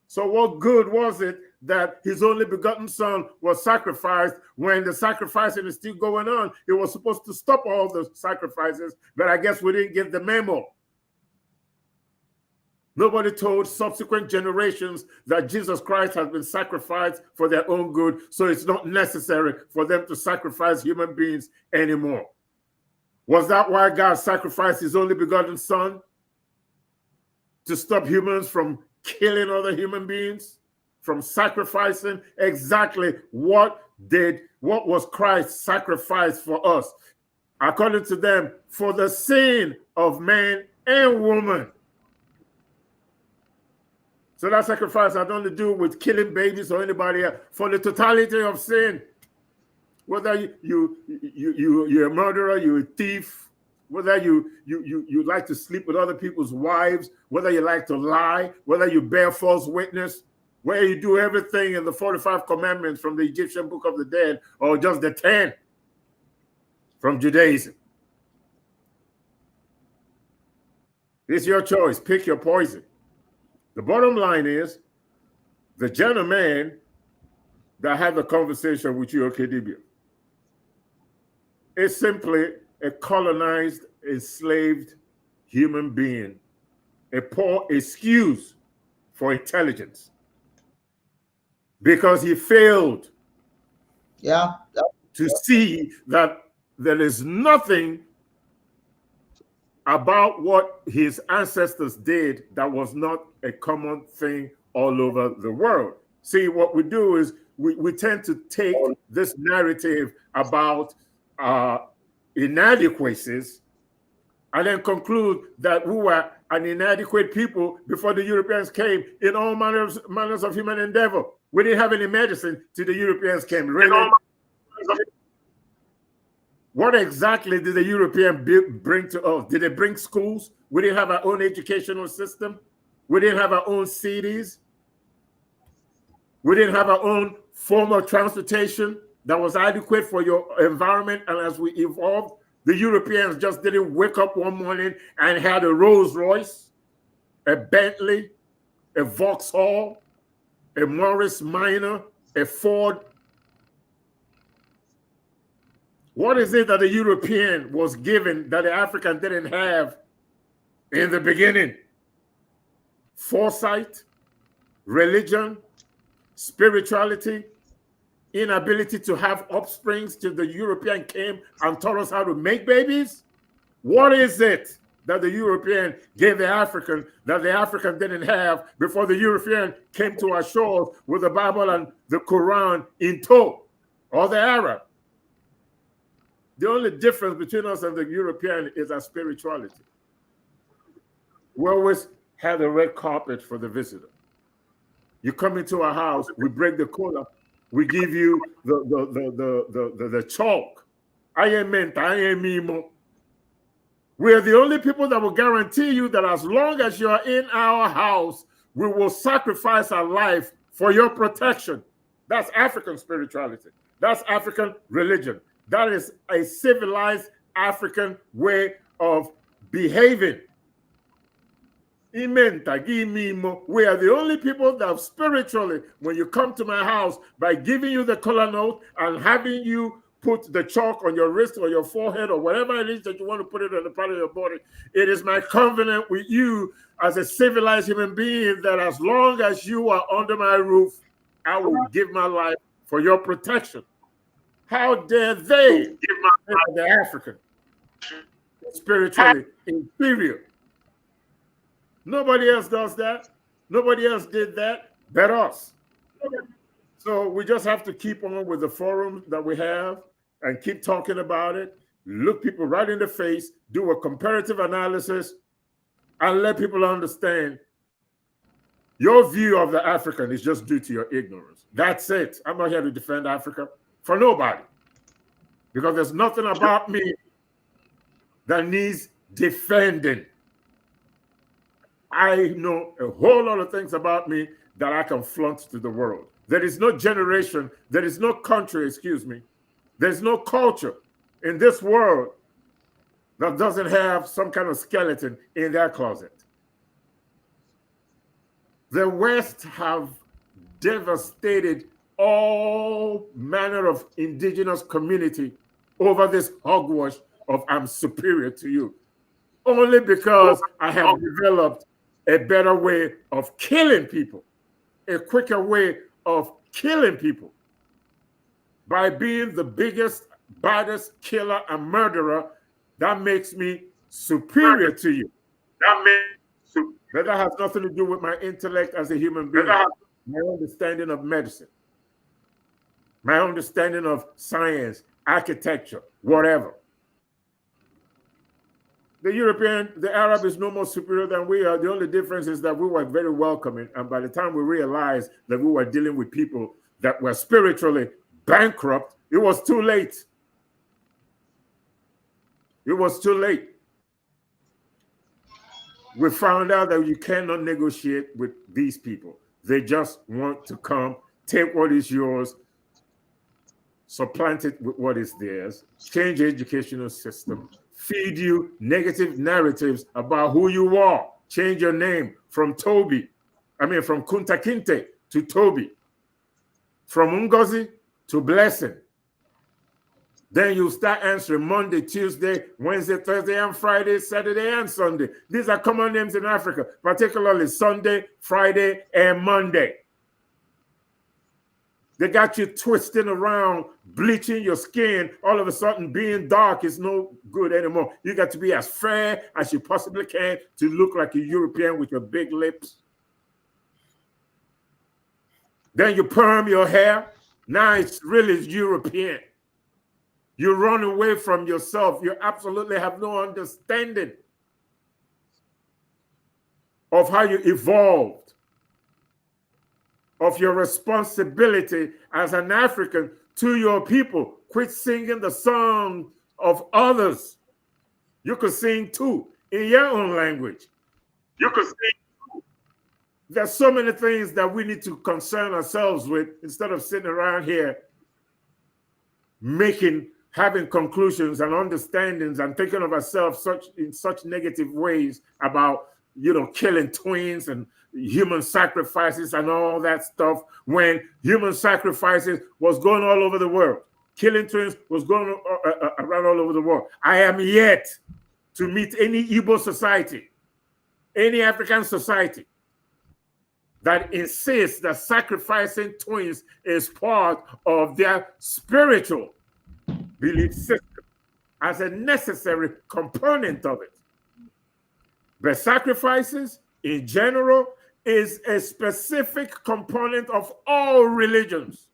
So what good was it that his only begotten son was sacrificed when the sacrificing is still going on? It was supposed to stop all the sacrifices, but I guess we didn't get the memo. Nobody told subsequent generations that Jesus Christ has been sacrificed for their own good, so it's not necessary for them to sacrifice human beings anymore. Was that why God sacrificed his only begotten son? To stop humans from killing other human beings? From sacrificing? Exactly what was Christ's sacrifice for us? According to them, for the sin of man and woman. So that sacrifice had nothing to do with killing babies or anybody else. For the totality of sin, whether you're a murderer, you're a thief, whether you like to sleep with other people's wives, whether you like to lie, whether you bear false witness, whether you do everything in the 45 commandments from the Egyptian Book of the Dead or just the 10 from Judaism. It's your choice. Pick your poison. The bottom line is, the gentleman that had the conversation with you, Dibia, is simply a colonized, enslaved human being, a poor excuse for intelligence, because he failed to see that there is nothing about what his ancestors did that was not a common thing all over the world. See, what we do is we tend to take this narrative about inadequacies and then conclude that we were an inadequate people before the Europeans came in all manners of human endeavor. We didn't have any medicine till the Europeans came. Really? What exactly did the European bring to us? Did they bring schools? We didn't have our own educational system. We didn't have our own cities. We didn't have our own form of transportation that was adequate for your environment. And as we evolved, the Europeans just didn't wake up one morning and had a Rolls Royce, a Bentley, a Vauxhall, a Morris Minor, a Ford. What is it that the European was given that the African didn't have in the beginning? Foresight, religion, spirituality, inability to have offsprings till the European came and taught us how to make babies? What is it that the European gave the African that the African didn't have before the European came to our shores with the Bible and the Quran in tow, or the Arab? The only difference between us and the European is our spirituality. We always had a red carpet for the visitor. You come into our house, we break the cola, we give you the chalk. I am meant, I am mimo. We are the only people that will guarantee you that as long as you are in our house, we will sacrifice our life for your protection. That's African spirituality. That's African religion. That is a civilized African way of behaving. We are the only people that spiritually, when you come to my house, by giving you the color note and having you put the chalk on your wrist or your forehead or whatever it is that you want to put it on the part of your body, it is my covenant with you as a civilized human being that as long as you are under my roof, I will give my life for your protection. How dare they give my life the African? Spiritually inferior. Nobody else does that. Nobody else did that but us. So we just have to keep on with the forum that we have and keep talking about it, look people right in the face, do a comparative analysis, and let people understand your view of the African is just due to your ignorance. That's it. I'm not here to defend Africa for nobody, because there's nothing about me that needs defending. I know a whole lot of things about me that I can flaunt to the world. There is no generation, there is no country, excuse me, there's no culture in this world that doesn't have some kind of skeleton in their closet. The West have devastated all manner of indigenous community over this hogwash of I'm superior to you, only because I have developed a better way of killing people, a quicker way of killing people by being the biggest, baddest killer and murderer. That makes me superior to you. But that has nothing to do with my intellect as a human being, my understanding of medicine, my understanding of science, architecture, whatever. The Arab is no more superior than we are. The only difference is that we were very welcoming. And by the time we realized that we were dealing with people that were spiritually bankrupt, it was too late. It was too late. We found out that you cannot negotiate with these people. They just want to come, take what is yours, supplant it with what is theirs, change the educational system, feed you negative narratives about who you are, change your name from Kunta Kinte to Toby, from Ngozi to Blessing. Then you start answering Monday, Tuesday, Wednesday, Thursday, and Friday, Saturday, and Sunday. These are common names in Africa, particularly Sunday, Friday, and Monday. They got you twisting around, bleaching your skin. All of a sudden, being dark is no good anymore. You got to be as fair as you possibly can to look like a European with your big lips. Then you perm your hair. Now it's really European. You run away from yourself. You absolutely have no understanding of how you evolved, of your responsibility as an African to your people. Quit singing the song of others. You could sing too in your own language. You could sing. There's so many things that we need to concern ourselves with instead of sitting around here having conclusions and understandings and thinking of ourselves in such negative ways about, killing twins and human sacrifices and all that stuff, when human sacrifices was going all over the world. Killing twins was going around all over the world. I am yet to meet any Igbo society, any African society that insists that sacrificing twins is part of their spiritual belief system as a necessary component of it. But sacrifices in general is a specific component of all religions.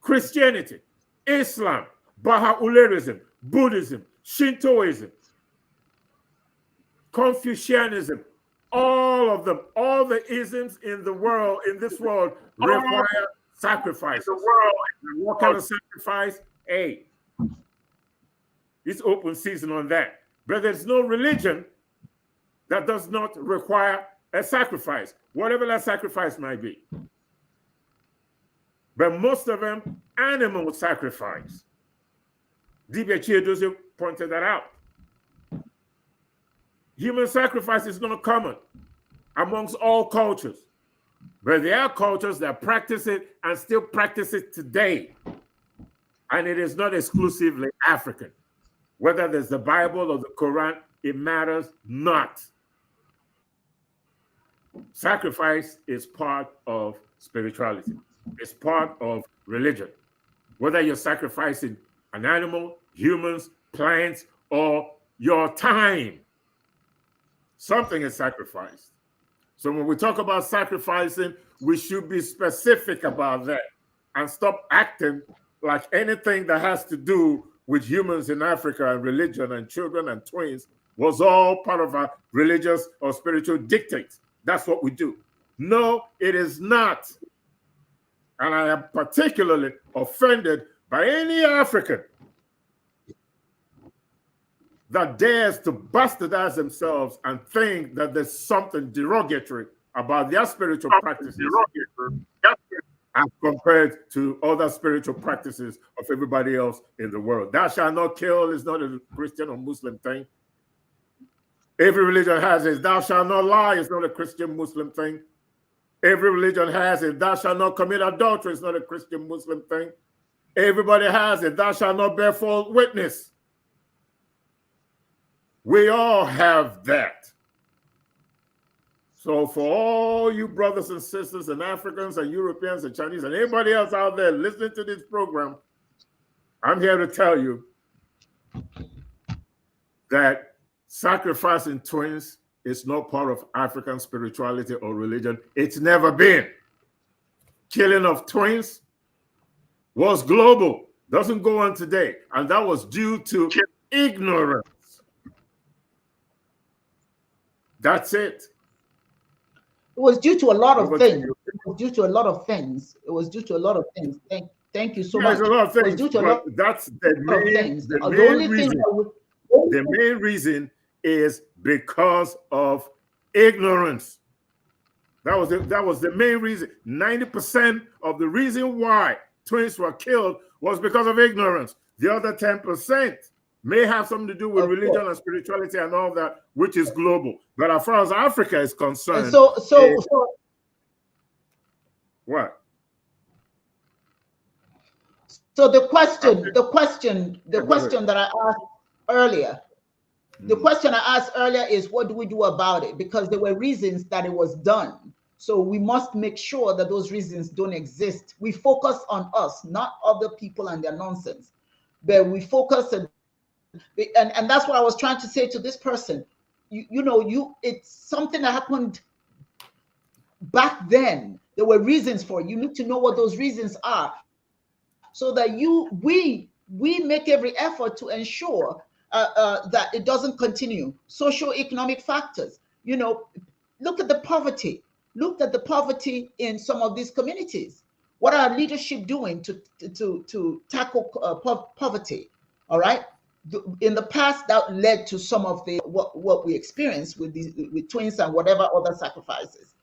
Christianity, Islam, Baha'u'llah, Buddhism, Shintoism, Confucianism, all of them, all the isms in this world require sacrifices. What kind of sacrifice? Hey, it's open season on that. But there's no religion that does not require a sacrifice, whatever that sacrifice might be. But most of them, animal sacrifice. Dibias pointed that out. Human sacrifice is not common amongst all cultures. But there are cultures that practice it and still practice it today. And it is not exclusively African. Whether there's the Bible or the Quran, it matters not. Sacrifice is part of spirituality. It's part of religion. Whether you're sacrificing an animal, humans, plants, or your time, something is sacrificed. So when we talk about sacrificing, we should be specific about that and stop acting like anything that has to do with humans in Africa and religion and children and twins was all part of our religious or spiritual dictates. That's what we do. No, it is not. And I am particularly offended by any African that dares to bastardize themselves and think that there's something derogatory about their spiritual practices as compared to other spiritual practices of everybody else in the world. Thou shalt not kill is not a Christian or Muslim thing. Every religion has it. Thou shalt not lie is not a Christian Muslim thing. Every religion has it. Thou shalt not commit adultery is not a Christian Muslim thing. Everybody has it. Thou shalt not bear false witness. We all have that. So for all you brothers and sisters and Africans and Europeans and Chinese and anybody else out there listening to this program, I'm here to tell you that sacrificing twins is not part of African spirituality or religion. It's never been. Killing of twins was global, doesn't go on today. And that was due to ignorance. That's it. It was due to a lot of things. It was due to a lot of things. It was due to a lot of things. Thank you so much. There's a lot of things, but that's the main reason. The main reason is because of ignorance. That was the main reason. 90% of the reason why twins were killed was because of ignorance. The other 10% may have something to do with religion and spirituality and all that, which is global. But as far as Africa is concerned, so what? So the question that I asked earlier, the question I asked earlier is, what do we do about it? Because there were reasons that it was done. So we must make sure that those reasons don't exist. We focus on us, not other people and their nonsense. But we focus and that's what I was trying to say to this person. It's something that happened back then. There were reasons for it. You need to know what those reasons are, so that we make every effort to ensure that it doesn't continue. Socio-economic factors. Look at the poverty. Look at the poverty in some of these communities. What are leadership doing to tackle poverty? All right. In the past, that led to some of the what we experienced with twins and whatever other sacrifices.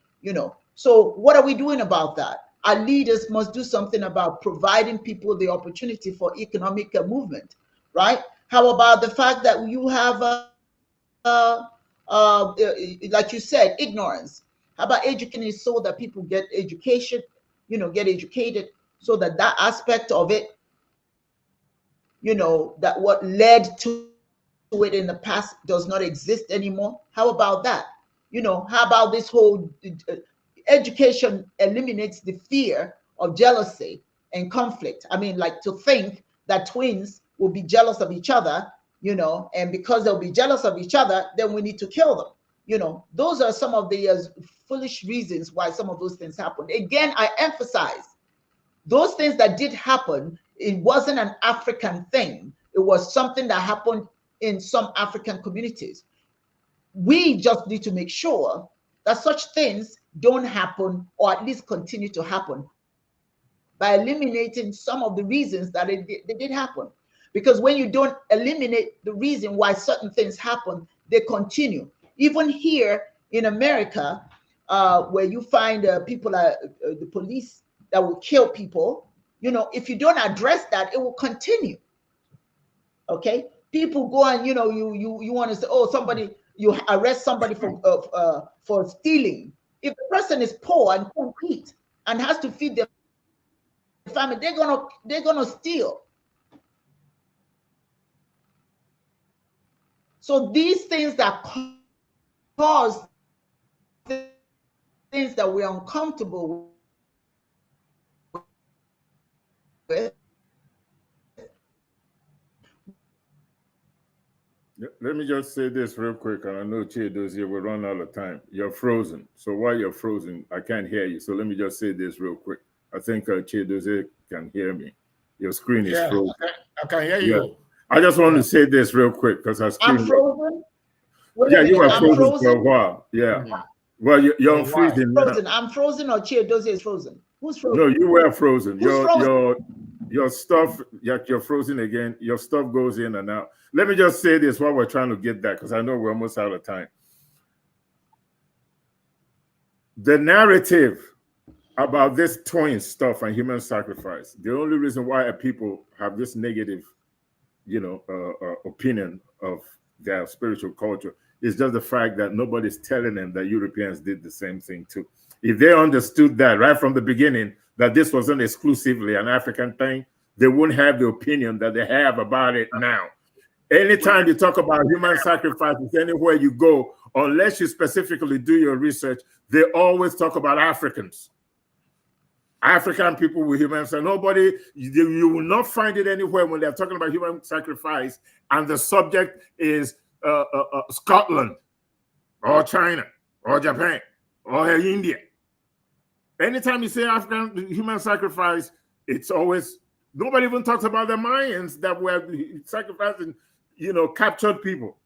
So what are we doing about that? Our leaders must do something about providing people the opportunity for economic movement, right? How about the fact that you have, like you said, ignorance? How about educating so that people get education, get educated, so that aspect of it, that what led to it in the past does not exist anymore? How about that? How about this whole education eliminates the fear of jealousy and conflict? I mean, like, to think that twins will be jealous of each other, and because they'll be jealous of each other, then we need to kill them. Those are some of the foolish reasons why some of those things happened. Again, I emphasize, those things that did happen, it wasn't an African thing. It was something that happened in some African communities. We just need to make sure that such things don't happen, or at least continue to happen, by eliminating some of the reasons that they did happen. Because when you don't eliminate the reason why certain things happen, they continue. Even here in America, where you find people, the police that will kill people, if you don't address that, it will continue. Okay, people go and you want to say, oh, you arrest somebody for stealing. If the person is poor and can't eat and has to feed their family, they're gonna steal. So these things that cause things that we're uncomfortable with. Let me just say this real quick, and I know Chidozie will run out of time. You're frozen. So while you're frozen, I can't hear you. So let me just say this real quick. I think Chidozie can hear me. Your screen is frozen. I can hear you. Yeah. I just want to say this real quick because I'm frozen. Yeah, you were frozen for a while. Yeah. Mm-hmm. Well, you're freezing now. I'm frozen, or Chidozie is frozen? Who's frozen? No, you were frozen. Frozen? Your stuff, you're frozen again. Your stuff goes in and out. Let me just say this while we're trying to get that, because I know we're almost out of time. The narrative about this twin stuff and human sacrifice, the only reason why people have this negative, opinion of their spiritual culture is just the fact that nobody's telling them that Europeans did the same thing too. If they understood that right from the beginning, that this wasn't exclusively an African thing, they wouldn't have the opinion that they have about it now. Anytime you talk about human sacrifices, anywhere you go, unless you specifically do your research, they always talk about Africans. African people with human sacrifice. Nobody, you will not find it anywhere when they're talking about human sacrifice and the subject is Scotland or China or Japan or India. Anytime you say African human sacrifice, it's always, nobody even talks about the Mayans that were sacrificing, captured people.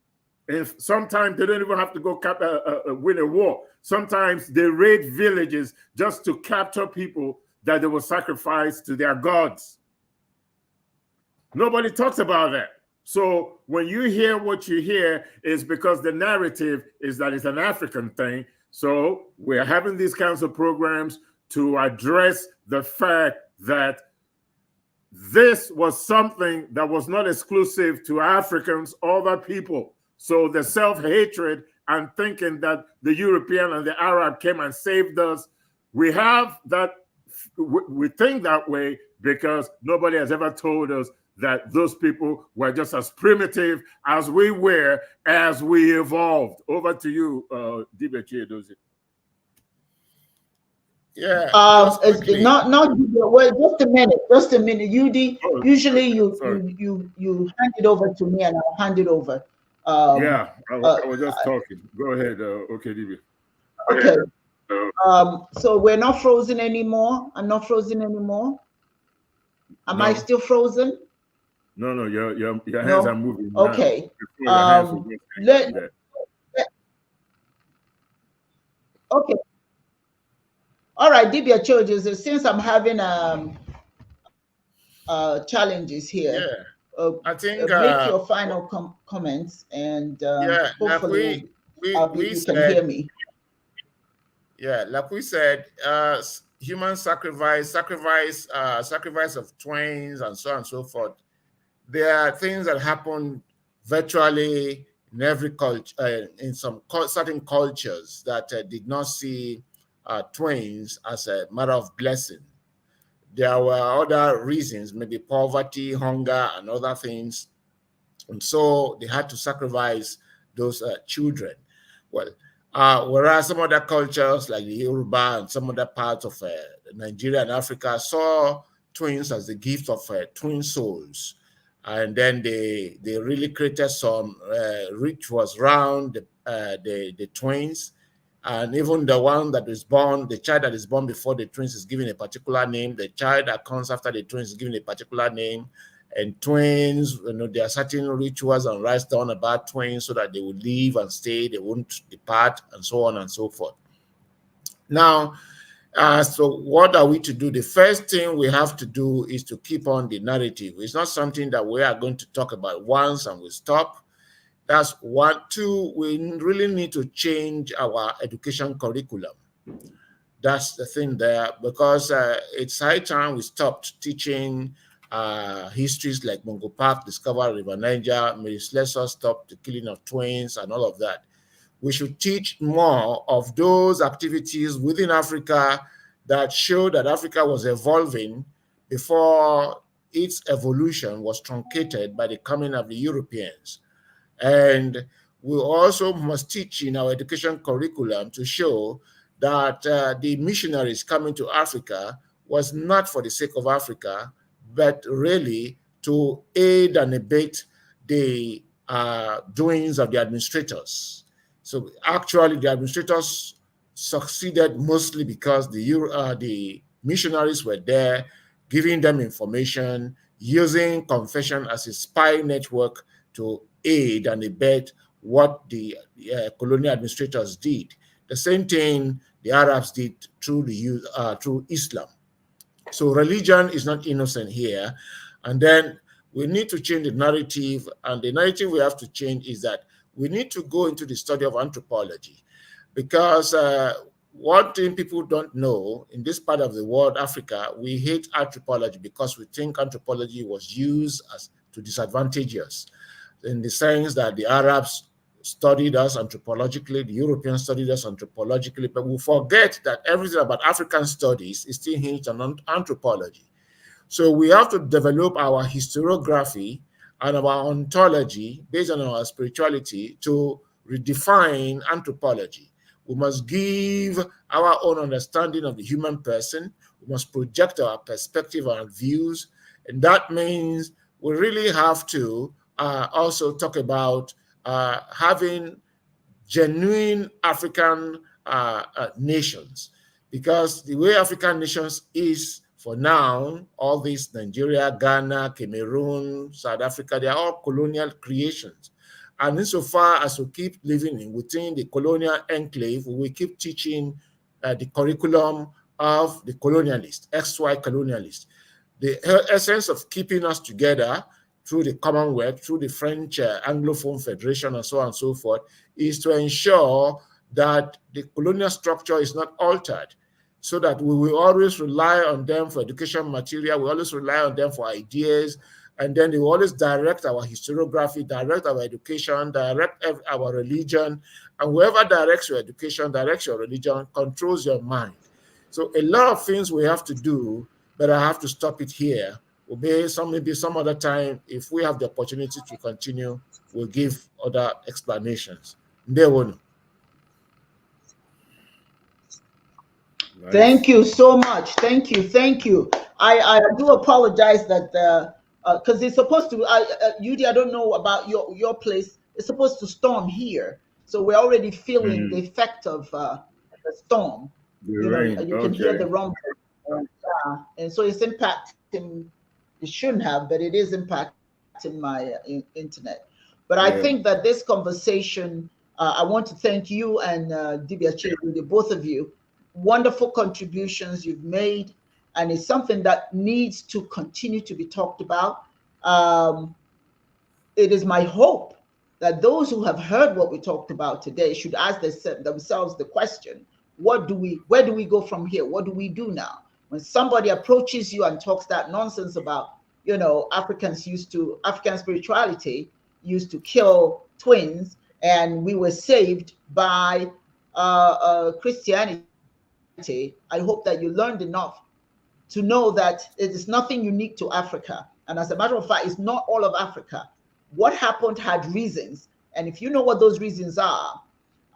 And sometimes they don't even have to go win a war. Sometimes they raid villages just to capture people that they will sacrifice to their gods. Nobody talks about that. So when you hear what you hear, is because the narrative is that it's an African thing. So we're having these kinds of programs to address the fact that this was something that was not exclusive to Africans, other people. So the self-hatred and thinking that the European and the Arab came and saved us, we have that, we think that way because nobody has ever told us that those people were just as primitive as we were as we evolved. Over to you, Dibias. Yeah. Well, just a minute. Usually you hand it over to me and I'll hand it over. I was just talking. Go ahead. Okay, Dibias. Okay. So we're not frozen anymore. I'm not frozen anymore. Am I still frozen? No, your hands are moving. Okay. Okay. All right, Dibias Chojo, since I'm having challenges here, I think make your final comments and hopefully you can hear me. Yeah, like we said, human sacrifice of twins, and so on and so forth. There are things that happen virtually in every culture, in some certain cultures that did not see twins as a matter of blessing. There were other reasons, maybe poverty, hunger, and other things. And so they had to sacrifice those children. Well, whereas some other cultures like the Yoruba and some other parts of Nigeria and Africa saw twins as the gift of twin souls. And then they really created some rituals around the twins. And even the one that is born, the child that is born before the twins is given a particular name. The child that comes after the twins is given a particular name. And twins, there are certain rituals and rites done about twins so that they will live and stay, they won't depart, and so on and so forth. Now, so what are we to do? The first thing we have to do is to keep on the narrative. It's not something that we are going to talk about once and we stop. That's one. Two, we really need to change our education curriculum. That's the thing there, because it's high time we stopped teaching histories like Mungo Park, Discover River Niger, Mary Slessor stopped the killing of twins and all of that. We should teach more of those activities within Africa that show that Africa was evolving before its evolution was truncated by the coming of the Europeans. And we also must teach in our education curriculum to show that the missionaries coming to Africa was not for the sake of Africa, but really to aid and abet the doings of the administrators. So actually the administrators succeeded mostly because the missionaries were there giving them information, using confession as a spy network to aid and abet what the colonial administrators did. The same thing the Arabs did through Islam. So religion is not innocent here. And then we need to change the narrative. And the narrative we have to change is that we need to go into the study of anthropology. Because one thing people don't know, in this part of the world, Africa, we hate anthropology because we think anthropology was used to disadvantage us, in the sense that the Arabs studied us anthropologically, the Europeans studied us anthropologically, but we forget that everything about African studies is still hinged on anthropology. So we have to develop our historiography and our ontology, based on our spirituality, to redefine anthropology. We must give our own understanding of the human person. We must project our perspective and views. And that means we really have to also talk about having genuine African nations, because the way African nations is for now, all these Nigeria, Ghana, Cameroon, South Africa, they are all colonial creations. And insofar as we keep living within the colonial enclave, we keep teaching the curriculum of the colonialist, XY colonialist. The essence of keeping us together through the Commonwealth, through the French Anglophone Federation, and so on and so forth, is to ensure that the colonial structure is not altered, so that we will always rely on them for education material, we always rely on them for ideas, and then they will always direct our historiography, direct our education, direct our religion, and whoever directs your education, directs your religion, controls your mind. So a lot of things we have to do, but I have to stop it here. Maybe some other time, if we have the opportunity to continue, we'll give other explanations. Nice. Thank you so much. Thank you. I do apologize that because it's supposed to. Yudi, I don't know about your place. It's supposed to storm here, so we're already feeling the effect of the storm. You know, you can hear the rumble, and so it's impacting. It shouldn't have, but it is impacting my internet. But I think that this conversation, I want to thank you and Dibias, both of you. Wonderful contributions you've made, and it's something that needs to continue to be talked about. It is my hope that those who have heard what we talked about today should ask themselves the question, where do we go from here? What do we do now? When somebody approaches you and talks that nonsense about, you know, African spirituality used to kill twins, and we were saved by Christianity. I hope that you learned enough to know that it is nothing unique to Africa. And as a matter of fact, it's not all of Africa. What happened had reasons. And if you know what those reasons are,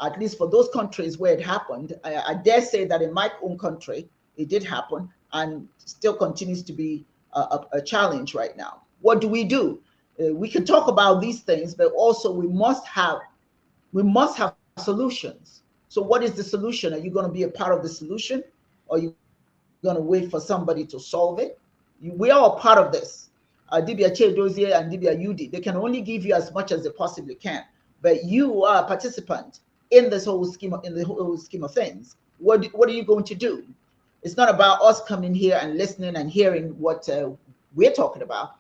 at least for those countries where it happened, I dare say that in my own country, it did happen and still continues to be a challenge right now. What do? We can talk about these things, but also we must have solutions. So what is the solution? Are you going to be a part of the solution, or are you going to wait for somebody to solve it? We are a part of this. Dibias Chedozie and Dibias Yudi, they can only give you as much as they possibly can, but you are a participant in this whole scheme of things. What are you going to do? It's not about us coming here and listening and hearing what we're talking about.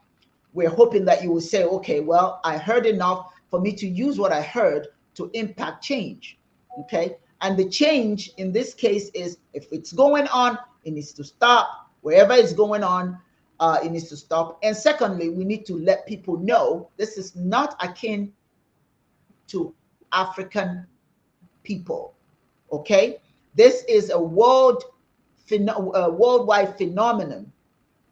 We're hoping that you will say, okay, well, I heard enough for me to use what I heard to impact change. Okay, and the change in this case is, if it's going on, it needs to stop. Wherever it's going on, it needs to stop. And secondly, we need to let people know this is not akin to African people. Okay, this is a worldwide phenomenon.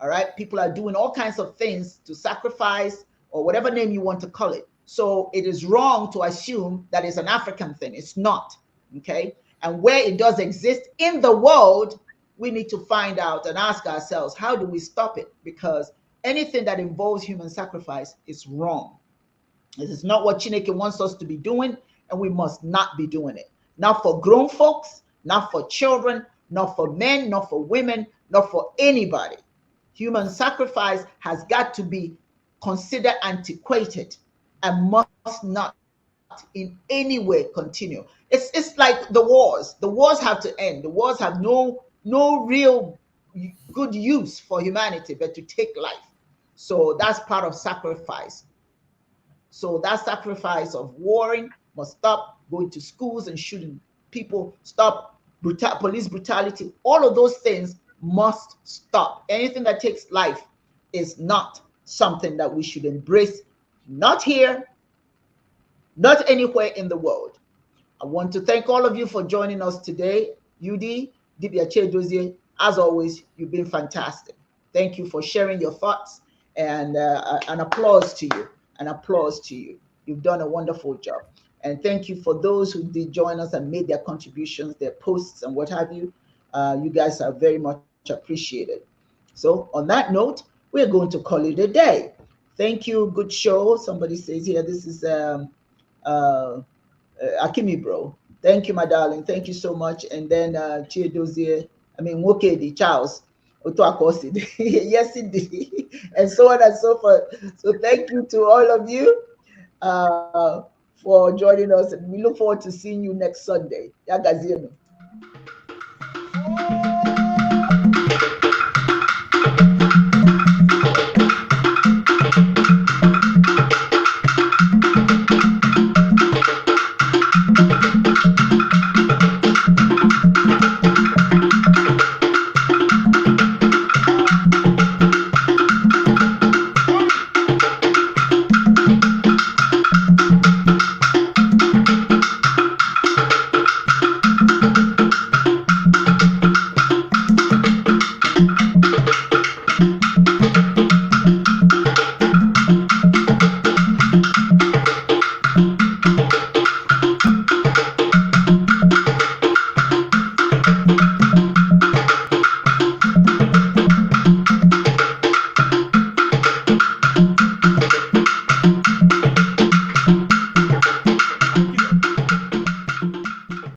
All right, people are doing all kinds of things to sacrifice, or whatever name you want to call it. So it is wrong to assume that it's an African thing. It's not, okay? And where it does exist in the world, we need to find out and ask ourselves, how do we stop it? Because anything that involves human sacrifice is wrong. This is not what Chineke wants us to be doing, and we must not be doing it. Not for grown folks, not for children, not for men, not for women, not for anybody. Human sacrifice has got to be considered antiquated and must not in any way continue. It's like the wars. The wars have to end. The wars have no real good use for humanity but to take life. So that's part of sacrifice. So that sacrifice of warring must stop. Going to schools and shooting people, stop police brutality. All of those things must stop. Anything that takes life is not something that we should embrace. Not here, not anywhere in the world. I want to thank all of you for joining us today. Dibias Chedozie, as always, you've been fantastic. Thank you for sharing your thoughts, and an applause to you. and applause to you. You've done a wonderful job. And thank you for those who did join us and made their contributions, their posts, and what have you. You guys are very much appreciated. So, on that note, we're going to call it a day. Thank you. Good show. Somebody says here, this is Akimi Bro. Thank you, my darling. Thank you so much. And then Chiedozie, Wokedi, Charles, Otoakosi. Yes, indeed. And so on and so forth. So thank you to all of you for joining us. And we look forward to seeing you next Sunday. Yagazienu.